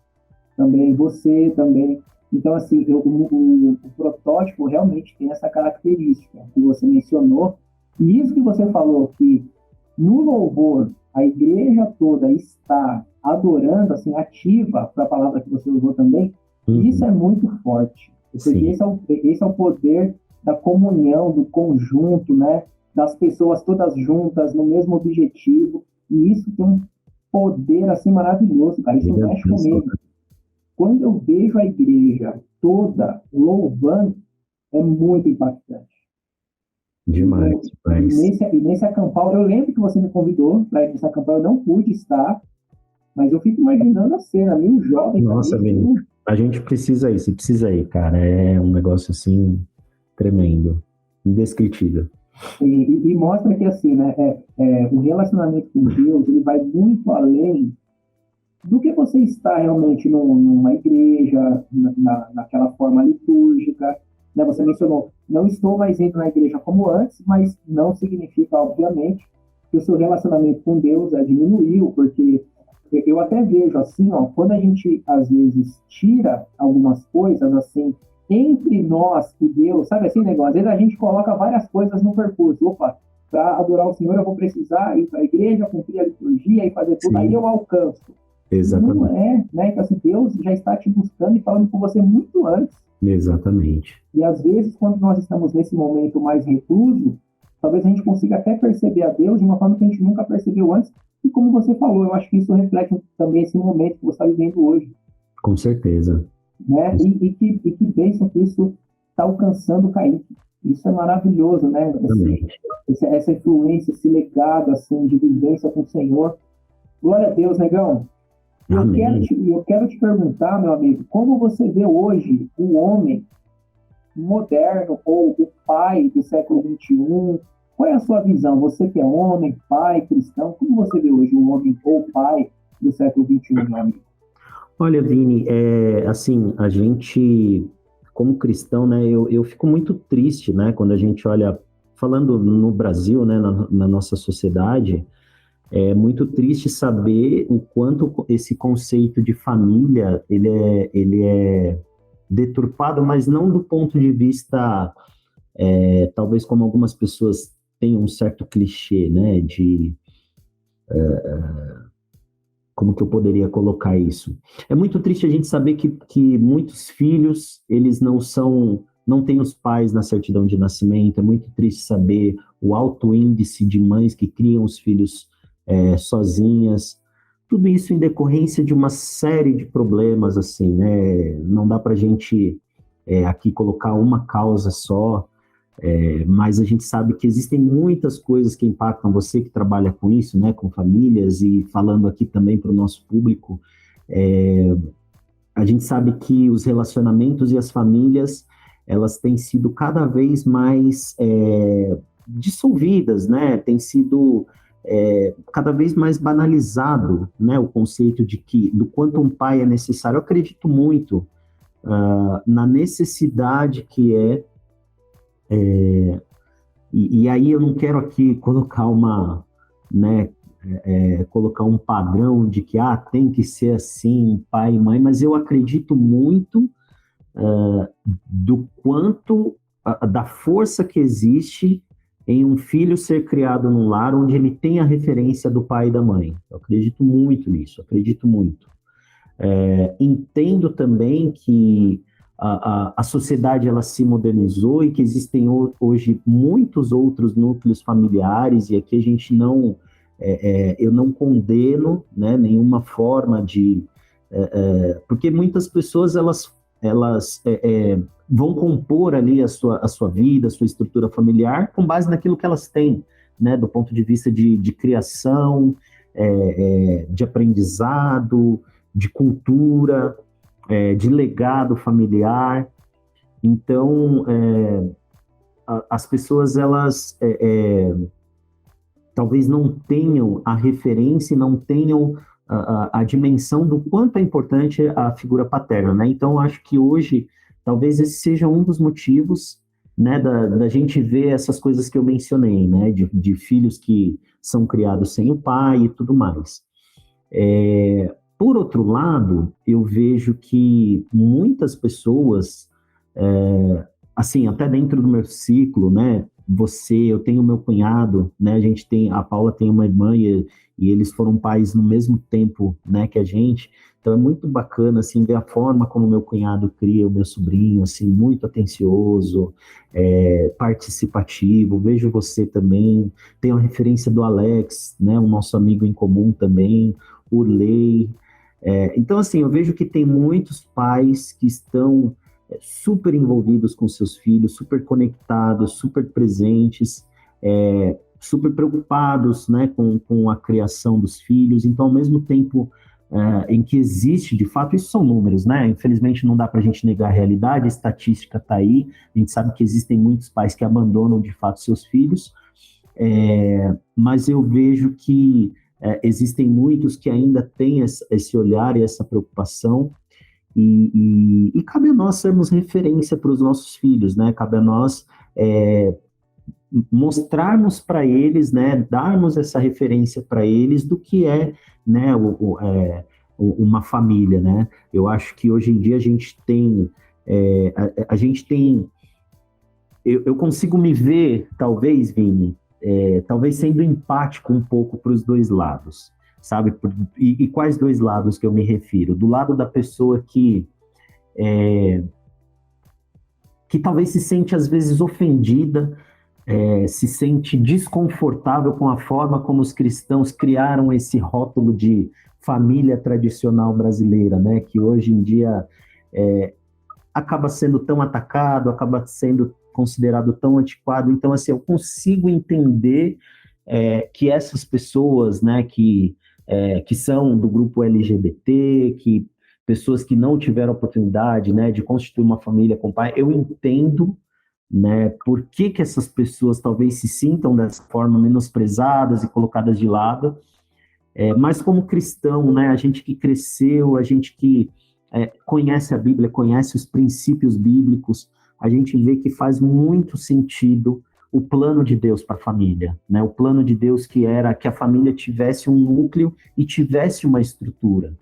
também você também. Então, assim, o Protótipo realmente tem essa característica que você mencionou. E isso que você falou, que no louvor a igreja toda está adorando, assim, ativa, para a palavra que você usou também, isso é muito forte. Porque esse é o poder da comunhão, do conjunto, né? Das pessoas todas juntas, no mesmo objetivo. E isso tem um poder, assim, maravilhoso, cara. Isso mexe comigo. Quando eu vejo a igreja toda louvando, é muito impactante. Demais, demais. E nesse acampal, eu lembro que você me convidou para ir nesse acampal, eu não pude estar, mas eu fico imaginando a cena, 1.000 jovens. Nossa, Vini, a gente precisa ir, você precisa ir, cara. É um negócio, assim, tremendo, indescritível. E mostra que, assim, né, o relacionamento com Deus, ele vai muito além do que você está realmente numa igreja, naquela forma litúrgica, né? Você mencionou, não estou mais indo na igreja como antes, mas não significa, obviamente, que o seu relacionamento com Deus diminuiu, porque eu até vejo assim, ó, quando a gente, às vezes, tira algumas coisas, assim, entre nós e Deus, sabe assim, negócio? Às vezes a gente coloca várias coisas no percurso. Opa, para adorar o Senhor eu vou precisar ir para a igreja, cumprir a liturgia e fazer tudo, aí eu alcanço. Exatamente. Não né? Então, assim, Deus já está te buscando e falando com você muito antes. Exatamente. E às vezes, quando nós estamos nesse momento mais recluso, talvez a gente consiga até perceber a Deus de uma forma que a gente nunca percebeu antes. E como você falou, eu acho que isso reflete também esse momento que você está vivendo hoje. Com certeza. Né? E que bênção que isso está alcançando o Kaique. Isso é maravilhoso, né? Exatamente. Essa influência, esse legado, assim, de vivência com o Senhor. Glória a Deus, negão. Amém. Eu quero te perguntar, meu amigo, como você vê hoje o homem moderno ou o pai do século XXI? Qual é a sua visão? Você que é homem, pai, cristão, como você vê hoje o homem ou o pai do século XXI, meu amigo? Olha, Vini, assim, a gente, como cristão, né, eu fico muito triste, né, quando a gente olha, falando no Brasil, né, na nossa sociedade, é muito triste saber o quanto esse conceito de família, ele é deturpado, mas não do ponto de vista, talvez como algumas pessoas têm um certo clichê, né, de como que eu poderia colocar isso? É muito triste a gente saber que muitos filhos, eles não têm os pais na certidão de nascimento, é muito triste saber o alto índice de mães que criam os filhos sozinhas, tudo isso em decorrência de uma série de problemas, assim, né? Não dá para a gente aqui colocar uma causa só, mas a gente sabe que existem muitas coisas que impactam você que trabalha com isso, né, com famílias, e falando aqui também para o nosso público, a gente sabe que os relacionamentos e as famílias, elas têm sido cada vez mais dissolvidas, né, tem sido cada vez mais banalizado, né, o conceito do quanto um pai é necessário. Eu acredito muito na necessidade que e aí eu não quero aqui colocar né, colocar um padrão de que tem que ser assim, pai e mãe, mas eu acredito muito do quanto, da força que existe em um filho ser criado num lar onde ele tem a referência do pai e da mãe. Eu acredito muito nisso, acredito muito. Entendo também que a sociedade ela se modernizou e que existem hoje muitos outros núcleos familiares, e aqui a gente eu não condeno, né, nenhuma forma de... porque muitas pessoas elas vão compor ali a sua vida, a sua estrutura familiar com base naquilo que elas têm, né, do ponto de vista de criação, de aprendizado, de cultura, de legado familiar. Então, as pessoas, elas talvez não tenham a referência, não tenham a dimensão do quanto é importante a figura paterna, né? Então, acho que hoje, talvez esse seja um dos motivos, né, da gente ver essas coisas que eu mencionei, né, de filhos que são criados sem o pai e tudo mais. Por outro lado, eu vejo que muitas pessoas, assim, até dentro do meu ciclo, né, eu tenho meu cunhado, né, a Paula tem uma irmã e eles foram pais no mesmo tempo, né, que a gente. Então é muito bacana, assim, ver a forma como meu cunhado cria o meu sobrinho, assim, muito atencioso, participativo. Vejo você também, tenho a referência do Alex, né, o nosso amigo em comum também, o Lei. Então, assim, eu vejo que tem muitos pais que estão super envolvidos com seus filhos, super conectados, super presentes, super preocupados, né, com a criação dos filhos. Então, ao mesmo tempo em que existe, de fato, isso são números, né? Infelizmente, não dá para a gente negar a realidade, a estatística está aí, a gente sabe que existem muitos pais que abandonam, de fato, seus filhos, mas eu vejo que existem muitos que ainda têm esse olhar e essa preocupação, e cabe a nós sermos referência para os nossos filhos, né? Cabe a nós mostrarmos para eles, né? Darmos essa referência para eles do que né? Uma família, né? Eu acho que hoje em dia a gente tem, eu consigo me ver, talvez, Vini, talvez sendo empático um pouco para os dois lados, sabe? E quais dois lados que eu me refiro? Do lado da pessoa que talvez se sente, às vezes, ofendida, se sente desconfortável com a forma como os cristãos criaram esse rótulo de família tradicional brasileira, né? Que hoje em dia acaba sendo tão atacado, acaba sendo considerado tão antiquado. Então, assim, eu consigo entender que essas pessoas, né, que são do grupo LGBT, que pessoas que não tiveram oportunidade, né, de constituir uma família com pai, eu entendo, né, por que essas pessoas talvez se sintam dessa forma menosprezadas e colocadas de lado, mas como cristão, né, a gente que cresceu, a gente que conhece a Bíblia, conhece os princípios bíblicos, a gente vê que faz muito sentido o plano de Deus para a família, né? O plano de Deus que era que a família tivesse um núcleo e tivesse uma estrutura,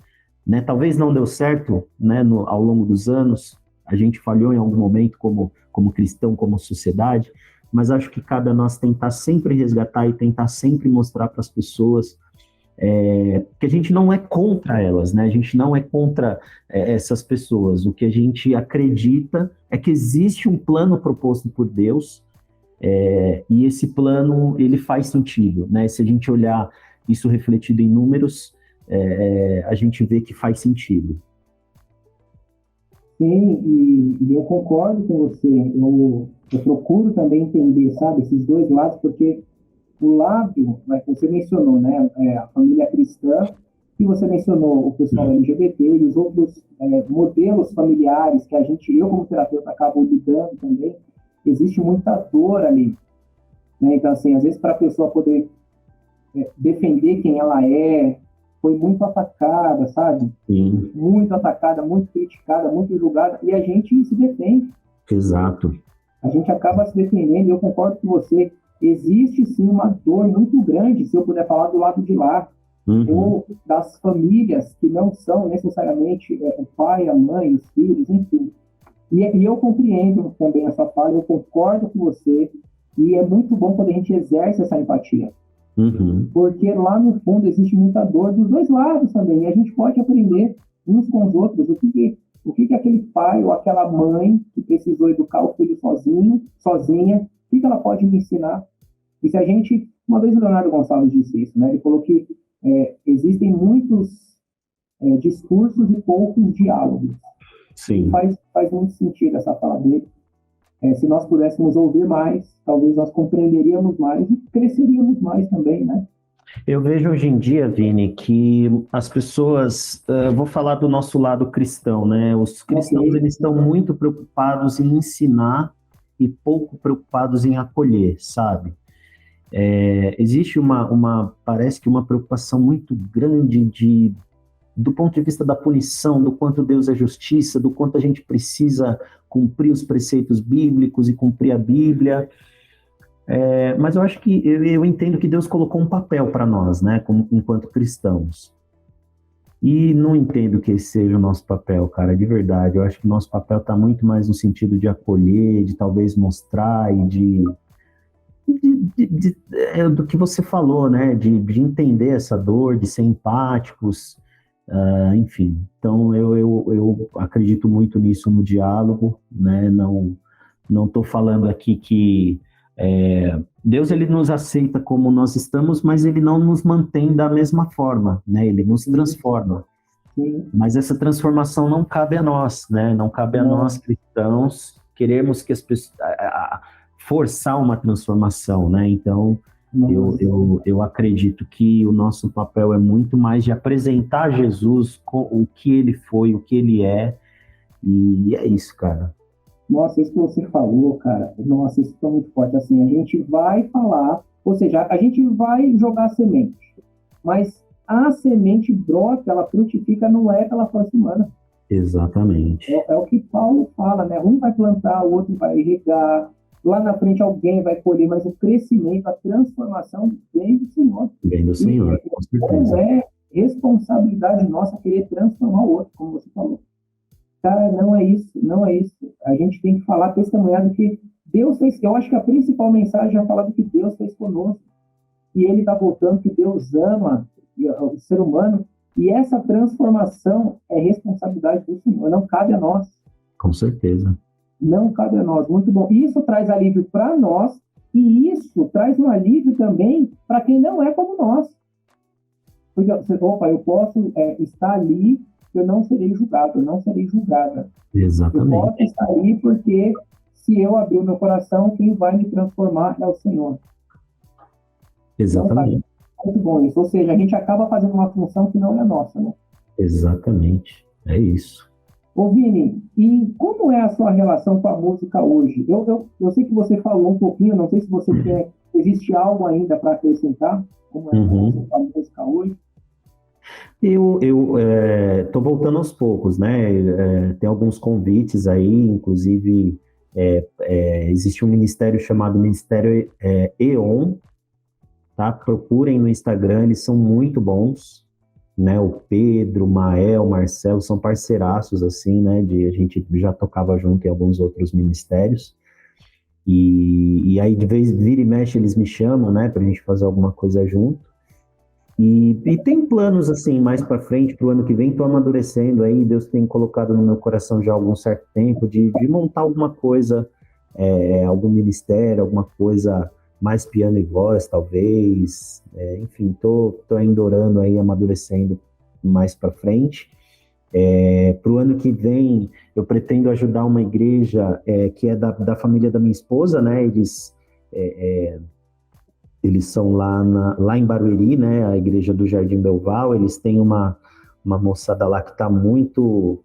né? Talvez não deu certo, né, ao longo dos anos, a gente falhou em algum momento como cristão, como sociedade, mas acho que cabe a nós tentar sempre resgatar e tentar sempre mostrar para as pessoas que a gente não é contra elas, né? A gente não é contra essas pessoas. O que a gente acredita é que existe um plano proposto por Deus, e esse plano, ele faz sentido, né? Se a gente olhar isso refletido em números, a gente vê que faz sentido. Sim, e eu concordo com você. Eu procuro também entender, sabe, esses dois lados, porque o lado, né, que você mencionou, né, a família cristã, que você mencionou o pessoal LGBT e os outros modelos familiares que eu como terapeuta acabo lidando também, existe muita dor ali, né? Então, assim, às vezes para a pessoa poder defender quem ela foi muito atacada, sabe? Sim. Muito atacada, muito criticada, muito julgada, e a gente se defende. Exato. A gente acaba se defendendo, e eu concordo com você, existe sim uma dor muito grande, se eu puder falar do lado de lá, ou das famílias que não são necessariamente o pai, a mãe, os filhos, enfim. E eu compreendo também essa fala, eu concordo com você, e é muito bom quando a gente exerce essa empatia. Porque lá no fundo existe muita dor dos dois lados também, e a gente pode aprender uns com os outros o que aquele pai ou aquela mãe que precisou educar o filho sozinha, o que ela pode me ensinar. E se a gente, uma vez o Leonardo Gonçalves disse isso, né? Ele falou que existem muitos discursos e poucos diálogos. Sim. Faz muito sentido essa fala dele. Se nós pudéssemos ouvir mais, talvez nós compreenderíamos mais e cresceríamos mais também, né? Eu vejo hoje em dia, Vini, que as pessoas, vou falar do nosso lado cristão, né? Os cristãos, eles estão muito preocupados em ensinar e pouco preocupados em acolher, sabe? Existe parece que uma preocupação muito grande do ponto de vista da punição, do quanto Deus é justiça, do quanto a gente precisa cumprir os preceitos bíblicos e cumprir a Bíblia. Mas eu acho que eu entendo que Deus colocou um papel para nós, né, enquanto cristãos. E não entendo que esse seja o nosso papel, cara, de verdade. Eu acho que o nosso papel está muito mais no sentido de acolher, de talvez mostrar e do que você falou, né, de entender essa dor, de ser empáticos, enfim. Então eu acredito muito nisso no diálogo, né? Não estou falando aqui que Deus, ele nos aceita como nós estamos, mas ele não nos mantém da mesma forma, né? Ele nos transforma. Sim. Mas essa transformação não cabe a nós, né? Não cabe a nós cristãos queremos que as pessoas forçar uma transformação, né? Então eu acredito que o nosso papel é muito mais de apresentar Jesus, o que ele foi, o que ele é, e é isso, cara. Nossa, isso que você falou, cara, nossa, isso é muito forte. Assim, a gente vai falar, ou seja, a gente vai jogar a semente, mas a semente brota, ela frutifica, não é pela força humana. Exatamente. É o que Paulo fala, né? Um vai plantar, o outro vai regar, lá na frente alguém vai colher, mas o crescimento, a transformação vem do Senhor. Vem do Senhor, com certeza. Não é responsabilidade nossa querer transformar o outro, como você falou. Cara, não é isso. A gente tem que falar, testemunhar do que Deus fez. Eu acho que a principal mensagem é falar do que Deus fez conosco. E Ele está voltando, que Deus ama o ser humano. E essa transformação é responsabilidade do Senhor, não cabe a nós. Com certeza. Não cabe a nós, muito bom. Isso traz alívio para nós, e isso traz um alívio também para quem não é como nós. Porque, eu posso estar ali, eu não serei julgado, eu não serei julgada. Exatamente. Eu posso estar ali porque se eu abrir o meu coração, quem vai me transformar é o Senhor. Exatamente. Então, tá muito bom isso. Ou seja, a gente acaba fazendo uma função que não é nossa, né? Exatamente. É isso. Ô, Vini, e como é a sua relação com a música hoje? Eu sei que você falou um pouquinho, não sei se você quer, existe algo ainda para acrescentar? Como é a sua relação com a música hoje? Eu tô voltando aos poucos, né? Tem alguns convites aí, inclusive existe um ministério chamado Ministério EON, tá? Procurem no Instagram, eles são muito bons, né? O Pedro, o Mael, o Marcelo são parceiraços, assim, né? A gente já tocava junto em alguns outros ministérios. E aí, de vez vira e mexe, eles me chamam, né? Pra gente fazer alguma coisa junto. E tem planos, assim, mais para frente, para o ano que vem, estou amadurecendo aí, Deus tem colocado no meu coração já há algum certo tempo de montar alguma coisa, algum ministério, alguma coisa mais piano e voz, talvez, enfim, tô ainda orando aí, amadurecendo mais para frente. Para o ano que vem, eu pretendo ajudar uma igreja que é da família da minha esposa, né, eles são lá em Barueri, né, a igreja do Jardim Belval. Eles têm uma moçada lá que está muito,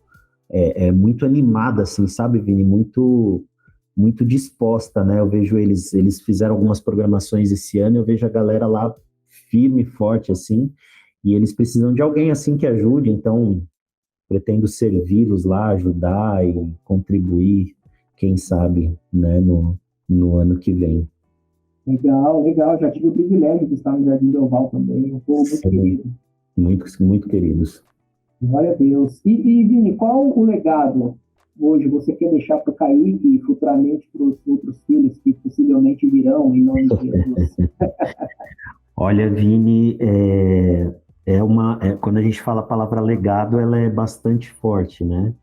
muito animada, assim, sabe, Vini? Muito disposta, né? Eu vejo eles fizeram algumas programações esse ano, eu vejo a galera lá firme, forte, assim, e eles precisam de alguém, assim, que ajude, então pretendo servi-los lá, ajudar e contribuir, quem sabe, né, no ano que vem. Legal, legal. Já tive o privilégio de estar no Jardim Belval também, um povo muito querido. Muito, muito queridos. Glória a Deus. E Vini, qual o legado hoje você quer deixar para o Kaique e futuramente para os outros filhos que possivelmente virão em nome de Jesus? Olha, Vini, quando a gente fala a palavra legado, ela é bastante forte, né?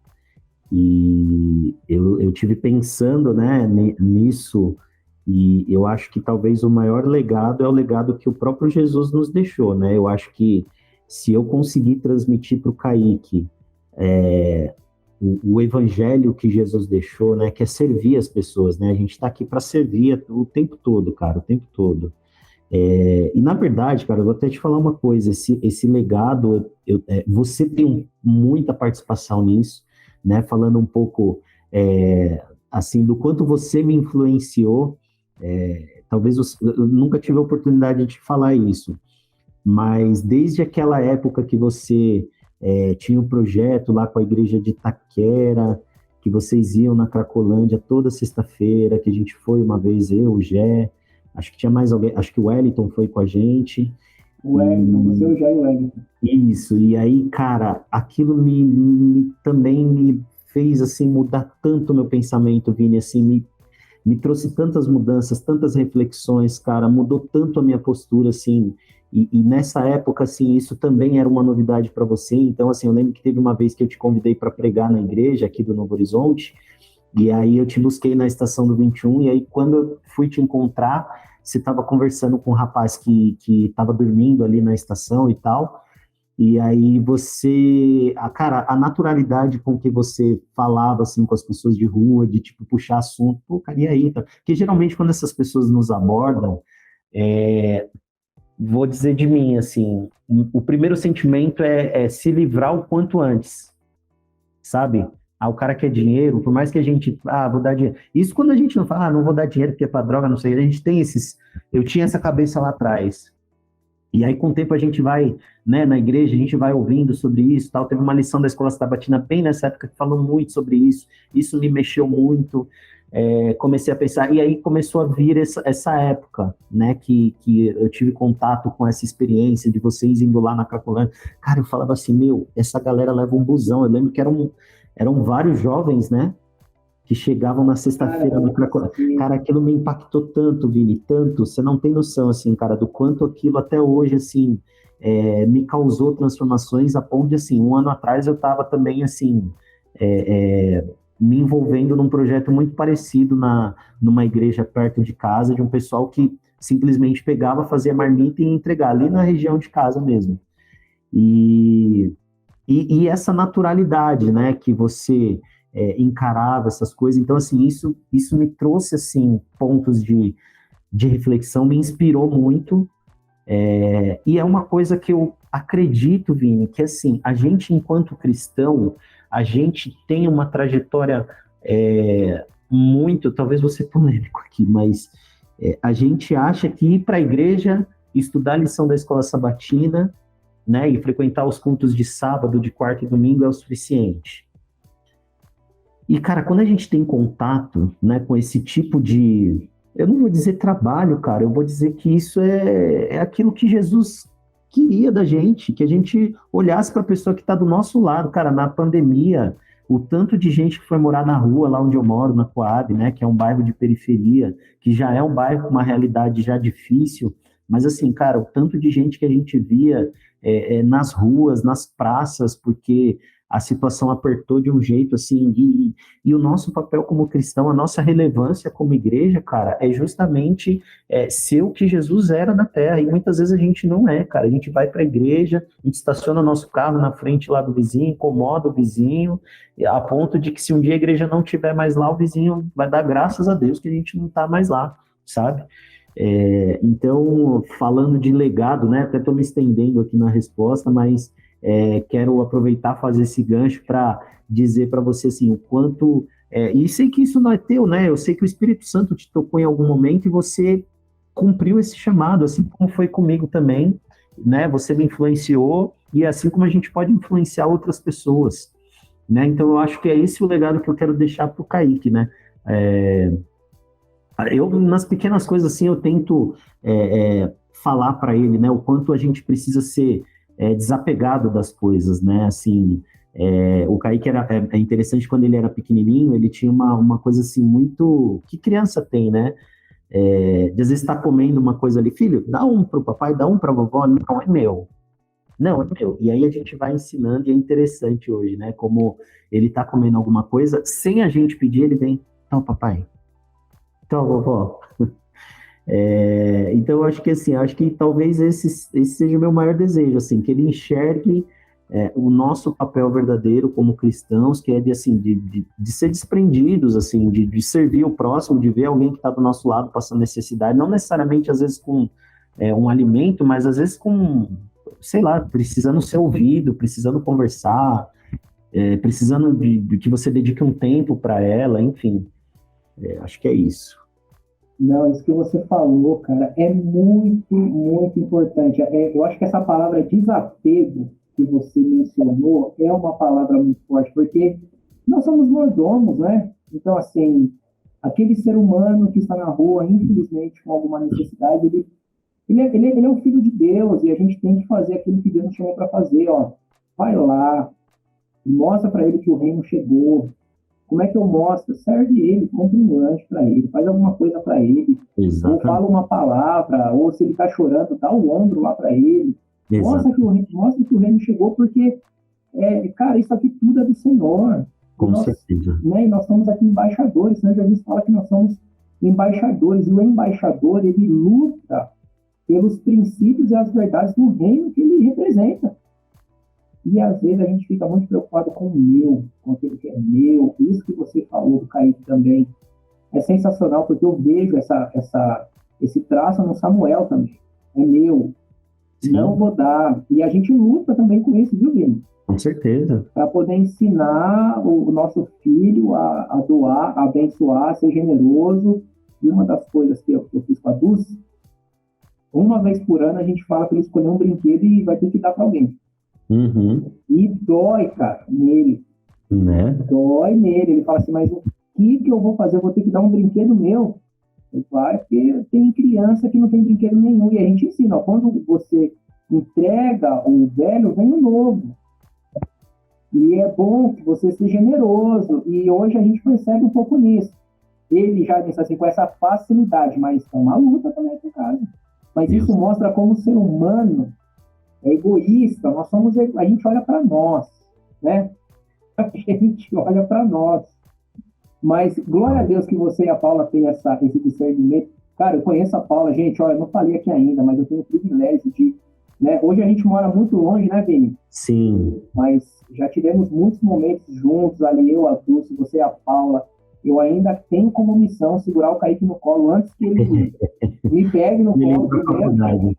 E eu tive pensando, né, nisso. E eu acho que talvez o maior legado é o legado que o próprio Jesus nos deixou, né? Eu acho que se eu conseguir transmitir para o Kaique o evangelho que Jesus deixou, né? Que é servir as pessoas, né? A gente está aqui para servir o tempo todo, cara, o tempo todo. E na verdade, cara, eu vou até te falar uma coisa: esse legado, você tem muita participação nisso, né? Falando um pouco, assim, do quanto você me influenciou. Talvez eu nunca tive a oportunidade de falar isso, mas desde aquela época que você tinha um projeto lá com a igreja de Itaquera, que vocês iam na Cracolândia toda sexta-feira, que a gente foi uma vez, eu, o Gé, acho que tinha mais alguém, acho que o Wellington foi com a gente. O Wellington, você, o Gé e o Wellington. Isso, e aí, cara, aquilo também me fez, assim, mudar tanto o meu pensamento, Vini, assim, me trouxe tantas mudanças, tantas reflexões, cara, mudou tanto a minha postura, assim, e nessa época, assim, isso também era uma novidade para você. Então, assim, eu lembro que teve uma vez que eu te convidei para pregar na igreja aqui do Novo Horizonte, e aí eu te busquei na estação do 21, e aí quando eu fui te encontrar, você estava conversando com um rapaz que estava dormindo ali na estação e tal. E aí cara, a naturalidade com que você falava, assim, com as pessoas de rua, de, tipo, puxar assunto, pô, cara, e aí? Tá? Porque geralmente quando essas pessoas nos abordam, vou dizer de mim, assim, o primeiro sentimento é se livrar o quanto antes, sabe? O cara quer dinheiro, por mais que a gente, vou dar dinheiro. Isso quando a gente não fala, não vou dar dinheiro porque é pra droga, não sei, a gente tem eu tinha essa cabeça lá atrás. E aí, com o tempo, a gente vai, né, na igreja, a gente vai ouvindo sobre isso, tal. Teve uma lição da Escola Sabatina bem nessa época que falou muito sobre isso. Isso me mexeu muito. Comecei a pensar, e aí começou a vir essa época, né, que eu tive contato com essa experiência de vocês indo lá na Cracolândia. Cara, eu falava assim, essa galera leva um busão. Eu lembro que eram vários jovens, né, que chegavam na sexta-feira no Cracolândia. Cara, aquilo me impactou tanto, Vini, tanto. Você não tem noção, assim, cara, do quanto aquilo até hoje, assim, me causou transformações a ponto de, assim, um ano atrás eu estava também, assim, me envolvendo num projeto muito parecido numa igreja perto de casa, de um pessoal que simplesmente pegava, fazia marmita e ia entregar ali na região de casa mesmo. E essa naturalidade, né, que você encarava essas coisas. Então, assim, isso me trouxe, assim, pontos de reflexão, me inspirou muito, e é uma coisa que eu acredito, Vini, que, assim, a gente, enquanto cristão, a gente tem uma trajetória muito, talvez vou ser polêmico aqui, mas a gente acha que ir para a igreja, estudar a lição da escola sabatina, né, e frequentar os cultos de sábado, de quarta e domingo é o suficiente. E, cara, quando a gente tem contato, né, com esse tipo de... Eu não vou dizer trabalho, cara, eu vou dizer que isso é aquilo que Jesus queria da gente, que a gente olhasse para a pessoa que está do nosso lado. Cara, na pandemia, o tanto de gente que foi morar na rua, lá onde eu moro, na Coab, né, que é um bairro de periferia, que já é um bairro com uma realidade já difícil, mas assim, cara, o tanto de gente que a gente via nas ruas, nas praças, porque a situação apertou de um jeito assim, e o nosso papel como cristão, a nossa relevância como igreja, cara, é justamente ser o que Jesus era na Terra, e muitas vezes a gente não é, cara, a gente vai para a igreja, a gente estaciona nosso carro na frente lá do vizinho, incomoda o vizinho, a ponto de que se um dia a igreja não estiver mais lá, o vizinho vai dar graças a Deus que a gente não está mais lá, sabe? Então, falando de legado, né, até estou me estendendo aqui na resposta, mas quero aproveitar, fazer esse gancho para dizer para você assim, o quanto... e sei que isso não é teu, né? Eu sei que o Espírito Santo te tocou em algum momento e você cumpriu esse chamado, assim como foi comigo também, né? Você me influenciou e assim como a gente pode influenciar outras pessoas, né? Então, eu acho que é esse o legado que eu quero deixar para o Kaique, né? Eu, nas pequenas coisas assim, eu tento falar para ele, né? O quanto a gente precisa ser desapegado das coisas, né? Assim, o Kaique é interessante, quando ele era pequenininho, ele tinha uma coisa assim muito... que criança tem, né? De às vezes estar comendo uma coisa ali, filho, dá um pro papai, dá um pra vovó, não é meu. Não, é meu. E aí a gente vai ensinando, e é interessante hoje, né? Como ele tá comendo alguma coisa, sem a gente pedir, ele vem, então, papai, então, vovó. Então, eu acho que assim, acho que talvez esse seja o meu maior desejo, assim, que ele enxergue o nosso papel verdadeiro como cristãos, que é de, assim, de ser desprendidos, assim, de servir o próximo, de ver alguém que está do nosso lado passando necessidade, não necessariamente, às vezes, com um alimento, mas às vezes com, sei lá, precisando ser ouvido, precisando conversar, precisando de que você dedique um tempo para ela, enfim, acho que é isso. Não, isso que você falou, cara, é muito, muito importante. Eu acho que essa palavra desapego que você mencionou é uma palavra muito forte, porque nós somos mordomos, né? Então, assim, aquele ser humano que está na rua, infelizmente, com alguma necessidade, ele é um filho de Deus, e a gente tem que fazer aquilo que Deus nos chamou para fazer, ó. Vai lá, mostra para ele que o reino chegou. Como é que eu mostro? Serve ele, compra um lanche para ele, faz alguma coisa para ele, Exatamente. ou fala uma palavra, ou se ele está chorando, dá o ombro lá para ele. Mostra que o reino chegou, porque, cara, isso aqui tudo é do Senhor. Com certeza. Né, e nós somos aqui embaixadores, né? Jesus fala que nós somos embaixadores, e o embaixador, ele luta pelos princípios e as verdades do reino que ele representa. E às vezes a gente fica muito preocupado com o meu, com aquilo que é meu. Isso que você falou do Kaique também é sensacional, porque eu vejo esse traço no Samuel também. É meu. Sim. Não vou dar. E a gente luta também com isso, viu, Vini? Com certeza. Para poder ensinar o nosso filho a doar, a abençoar, a ser generoso. E uma das coisas que eu fiz com a Dulce, uma vez por ano a gente fala para ele escolher um brinquedo e vai ter que dar para alguém. Uhum. E dói, cara, nele. Né? Dói nele. Ele fala assim, mas o que eu vou fazer? Eu vou ter que dar um brinquedo meu. Ele vai, porque tem criança que não tem brinquedo nenhum. E a gente ensina, ó, quando você entrega o velho, vem o novo. E é bom que você seja generoso. E hoje a gente percebe um pouco nisso. Ele já disse assim, com essa facilidade, mas é uma luta também aqui em casa. Mas isso mostra como o ser humano é egoísta. A gente olha para nós, né? A gente olha para nós. Mas glória a Deus que você e a Paula têm esse discernimento. Cara, eu conheço a Paula, gente, olha, eu não falei aqui ainda, mas eu tenho o privilégio de... Né? Hoje a gente mora muito longe, né, Vini? Sim. Mas já tivemos muitos momentos juntos, ali eu, a Dulce, você e a Paula. Eu ainda tenho como missão segurar o Kaique no colo antes que ele me pegue no colo primeiro.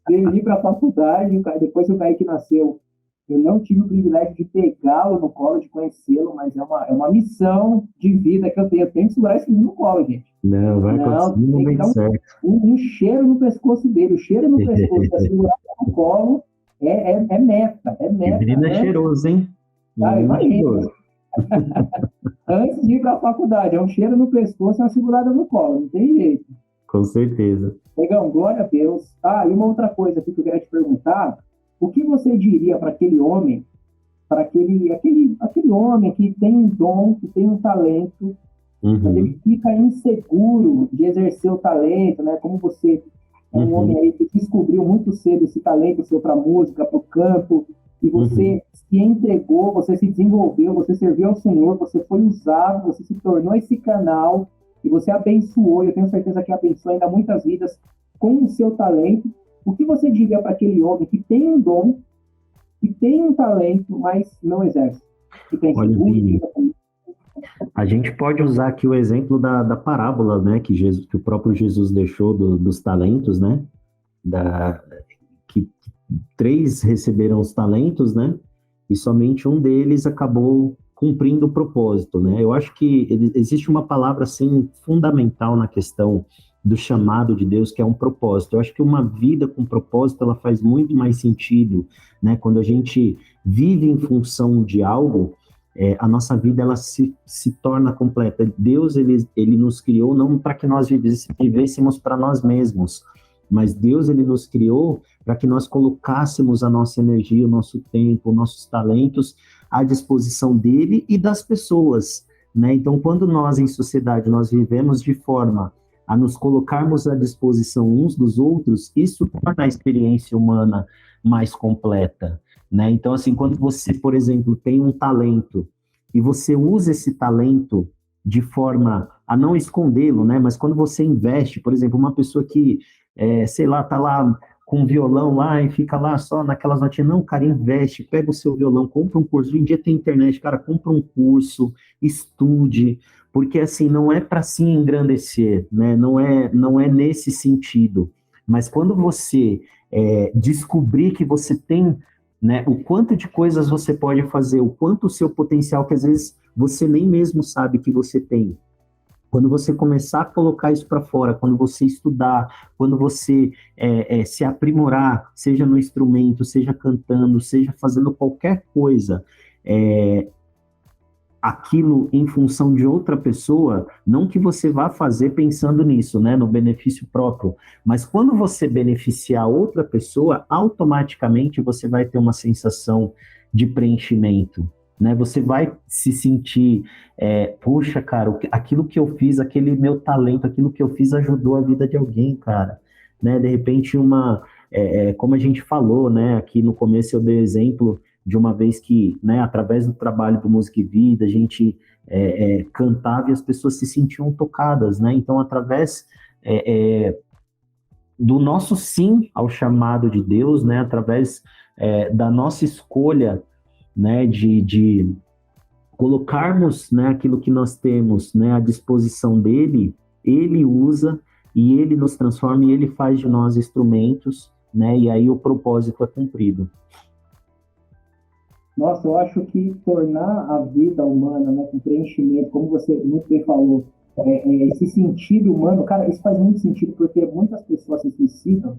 Ele ir para a faculdade, depois que o Kaique nasceu, eu não tive o privilégio de pegá-lo no colo, de conhecê-lo, mas é uma missão de vida que eu tenho. Eu tenho que segurar esse menino no colo, gente. Não, vai acontecer no momento certo. Um cheiro no pescoço dele. O cheiro no pescoço para segurar no colo é meta. É meta. O menino é cheiroso, hein? Imagina. Antes de ir para a faculdade, é um cheiro no pescoço e uma segurada no colo. Não tem jeito. Com certeza. Legal, glória a Deus. E uma outra coisa aqui que eu queria te perguntar. O que você diria para aquele homem, para aquele homem que tem um dom, que tem um talento, mas ele fica inseguro de exercer o talento, né? Como você é um homem aí que descobriu muito cedo esse talento seu para a música, para o canto, e você se entregou, você se desenvolveu, você serviu ao Senhor, você foi usado, você se tornou esse canal, e você abençoou, eu tenho certeza que abençoou ainda muitas vidas com o seu talento. O que você diria para aquele homem que tem um dom, que tem um talento, mas não exerce? Olha, Vini, a gente pode usar aqui o exemplo da parábola, né, que o próprio Jesus deixou dos talentos, né, que 3 receberam os talentos, né, e somente um deles acabou cumprindo o propósito, né. Eu acho que existe uma palavra, assim, fundamental na questão do chamado de Deus, que é um propósito. Eu acho que uma vida com propósito, ela faz muito mais sentido, né? Quando a gente vive em função de algo, a nossa vida, ela se torna completa. Deus, ele nos criou não para que nós vivêssemos para nós mesmos, mas Deus, ele nos criou para que nós colocássemos a nossa energia, o nosso tempo, nossos talentos à disposição dele e das pessoas, né? Então, quando nós, em sociedade, nós vivemos de forma a nos colocarmos à disposição uns dos outros, isso torna a experiência humana mais completa, né? Então, assim, quando você, por exemplo, tem um talento e você usa esse talento de forma a não escondê-lo, né? Mas quando você investe, por exemplo, uma pessoa que, sei lá, tá lá com um violão lá e fica lá só naquelas notinhas, não, cara, investe, pega o seu violão, compra um curso, hoje em dia tem internet, cara, compra um curso, estude, porque assim, não é para se engrandecer, né? Não é nesse sentido, mas quando você descobrir que você tem, né, o quanto de coisas você pode fazer, o quanto o seu potencial, que às vezes você nem mesmo sabe que você tem, quando você começar a colocar isso para fora, quando você estudar, quando você se aprimorar, seja no instrumento, seja cantando, seja fazendo qualquer coisa, aquilo em função de outra pessoa, não que você vá fazer pensando nisso, né, no benefício próprio, mas quando você beneficiar outra pessoa, automaticamente você vai ter uma sensação de preenchimento, né? Você vai se sentir, puxa, cara, aquilo que eu fiz, aquele meu talento, aquilo que eu fiz ajudou a vida de alguém, cara, né? De repente como a gente falou, né, aqui no começo eu dei exemplo de uma vez que, né, através do trabalho do Música e Vida, a gente cantava e as pessoas se sentiam tocadas, né? Então, através do nosso sim ao chamado de Deus, né, através da nossa escolha, né, de colocarmos, né, aquilo que nós temos, né, à disposição dele, ele usa e ele nos transforma e ele faz de nós instrumentos, né, e aí o propósito é cumprido. Nossa, eu acho que tornar a vida humana, né, com preenchimento, como você muito bem falou, esse sentido humano, cara, isso faz muito sentido, porque muitas pessoas se suicidam,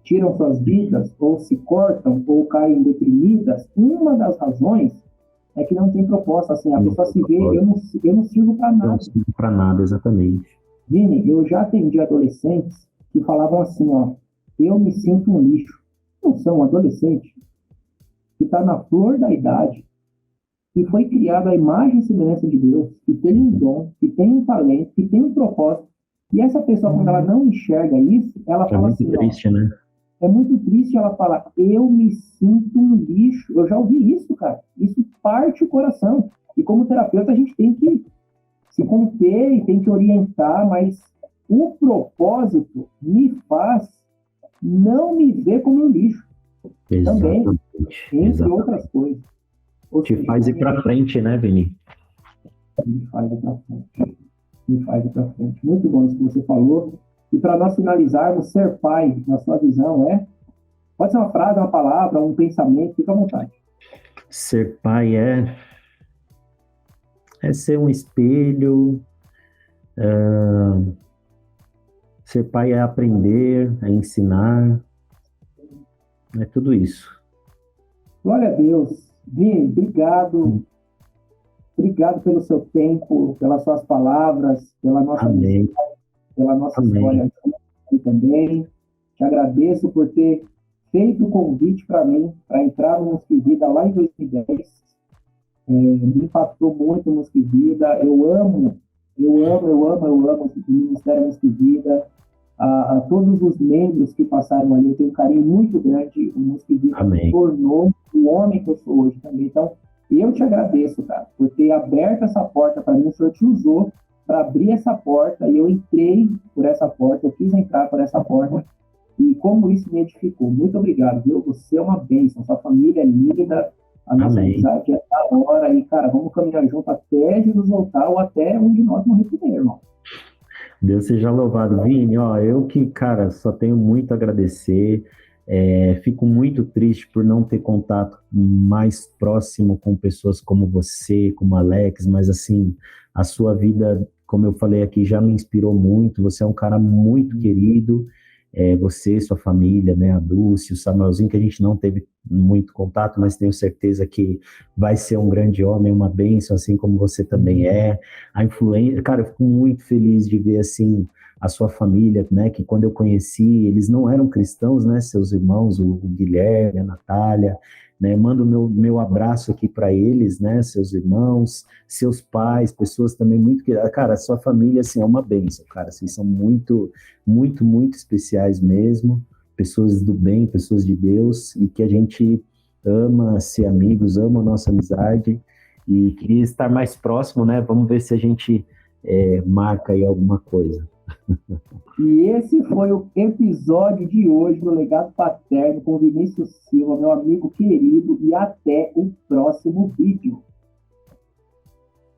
tiram suas vidas, ou se cortam, ou caem deprimidas. Uma das razões é que não tem proposta, assim, a pessoa se vê, eu não sirvo para nada. Não sirvo para nada, exatamente. Vini, eu já atendi adolescentes que falavam assim, ó, eu me sinto um lixo. Não são um adolescente que está na flor da idade, que foi criado à imagem e semelhança de Deus, que tem um dom, que tem um talento, que tem um propósito, e essa pessoa, quando ela não enxerga isso, ela fala assim, triste, né? É muito triste ela falar, eu me sinto um lixo. Eu já ouvi isso, cara. Isso parte o coração. E como terapeuta, a gente tem que se conter e tem que orientar, mas o propósito me faz não me ver como um lixo. também, Exatamente. entre Exatamente. outras coisas. Ou Te seja, faz ir para frente, né, Vini? me faz ir para frente. Me faz ir para frente. Muito bom isso que você falou. E para nós finalizarmos, ser pai, na sua visão, pode ser uma frase, uma palavra, um pensamento, fica à vontade. Ser pai é ser um espelho, ser pai é aprender, é ensinar, é tudo isso. Glória a Deus. Vini, obrigado. Obrigado pelo seu tempo, pelas suas palavras, pela nossa Amém. amizade, pela nossa Amém. história aqui também. Te agradeço por ter feito o convite para mim, para entrar no Música e Vida lá em 2010. Me impactou muito o Música e Vida. Eu amo o Ministério Música e Vida. A todos os membros que passaram ali, eu tenho um carinho muito grande. O Música e Vida Amém. me tornou o homem que eu sou hoje também. Então, eu te agradeço, cara, por ter aberto essa porta para mim. O Senhor te usou para abrir essa porta e eu entrei por essa porta, eu quis entrar por essa porta e como isso me edificou. Muito obrigado, viu? Você é uma bênção, sua família é linda, a nossa Amém. amizade é da hora e, cara, vamos caminhar junto até Jesus voltar ou até um de nós morrer primeiro, irmão. Deus seja louvado, Vini. Ó, eu que, cara, só tenho muito a agradecer. Fico muito triste por não ter contato mais próximo com pessoas como você, como Alex, mas assim, a sua vida, como eu falei aqui, já me inspirou muito. Você é um cara muito querido. Você, sua família, né, a Dulce, o Samuelzinho, que a gente não teve muito contato, mas tenho certeza que vai ser um grande homem, uma bênção, assim como você também é. A influência, cara, eu fico muito feliz de ver, assim, a sua família, né, que quando eu conheci, eles não eram cristãos, né, seus irmãos, o Guilherme, a Natália, né, mando meu abraço aqui para eles, né, seus irmãos, seus pais, pessoas também muito que, cara, a sua família, assim, é uma bênção, cara, assim, são muito, muito, muito especiais mesmo, pessoas do bem, pessoas de Deus, e que a gente ama ser amigos, ama a nossa amizade, e queria estar mais próximo, né, vamos ver se a gente marca aí alguma coisa. E esse foi o episódio de hoje do Legado Paterno com Vinícius Silva, meu amigo querido, e até o próximo vídeo.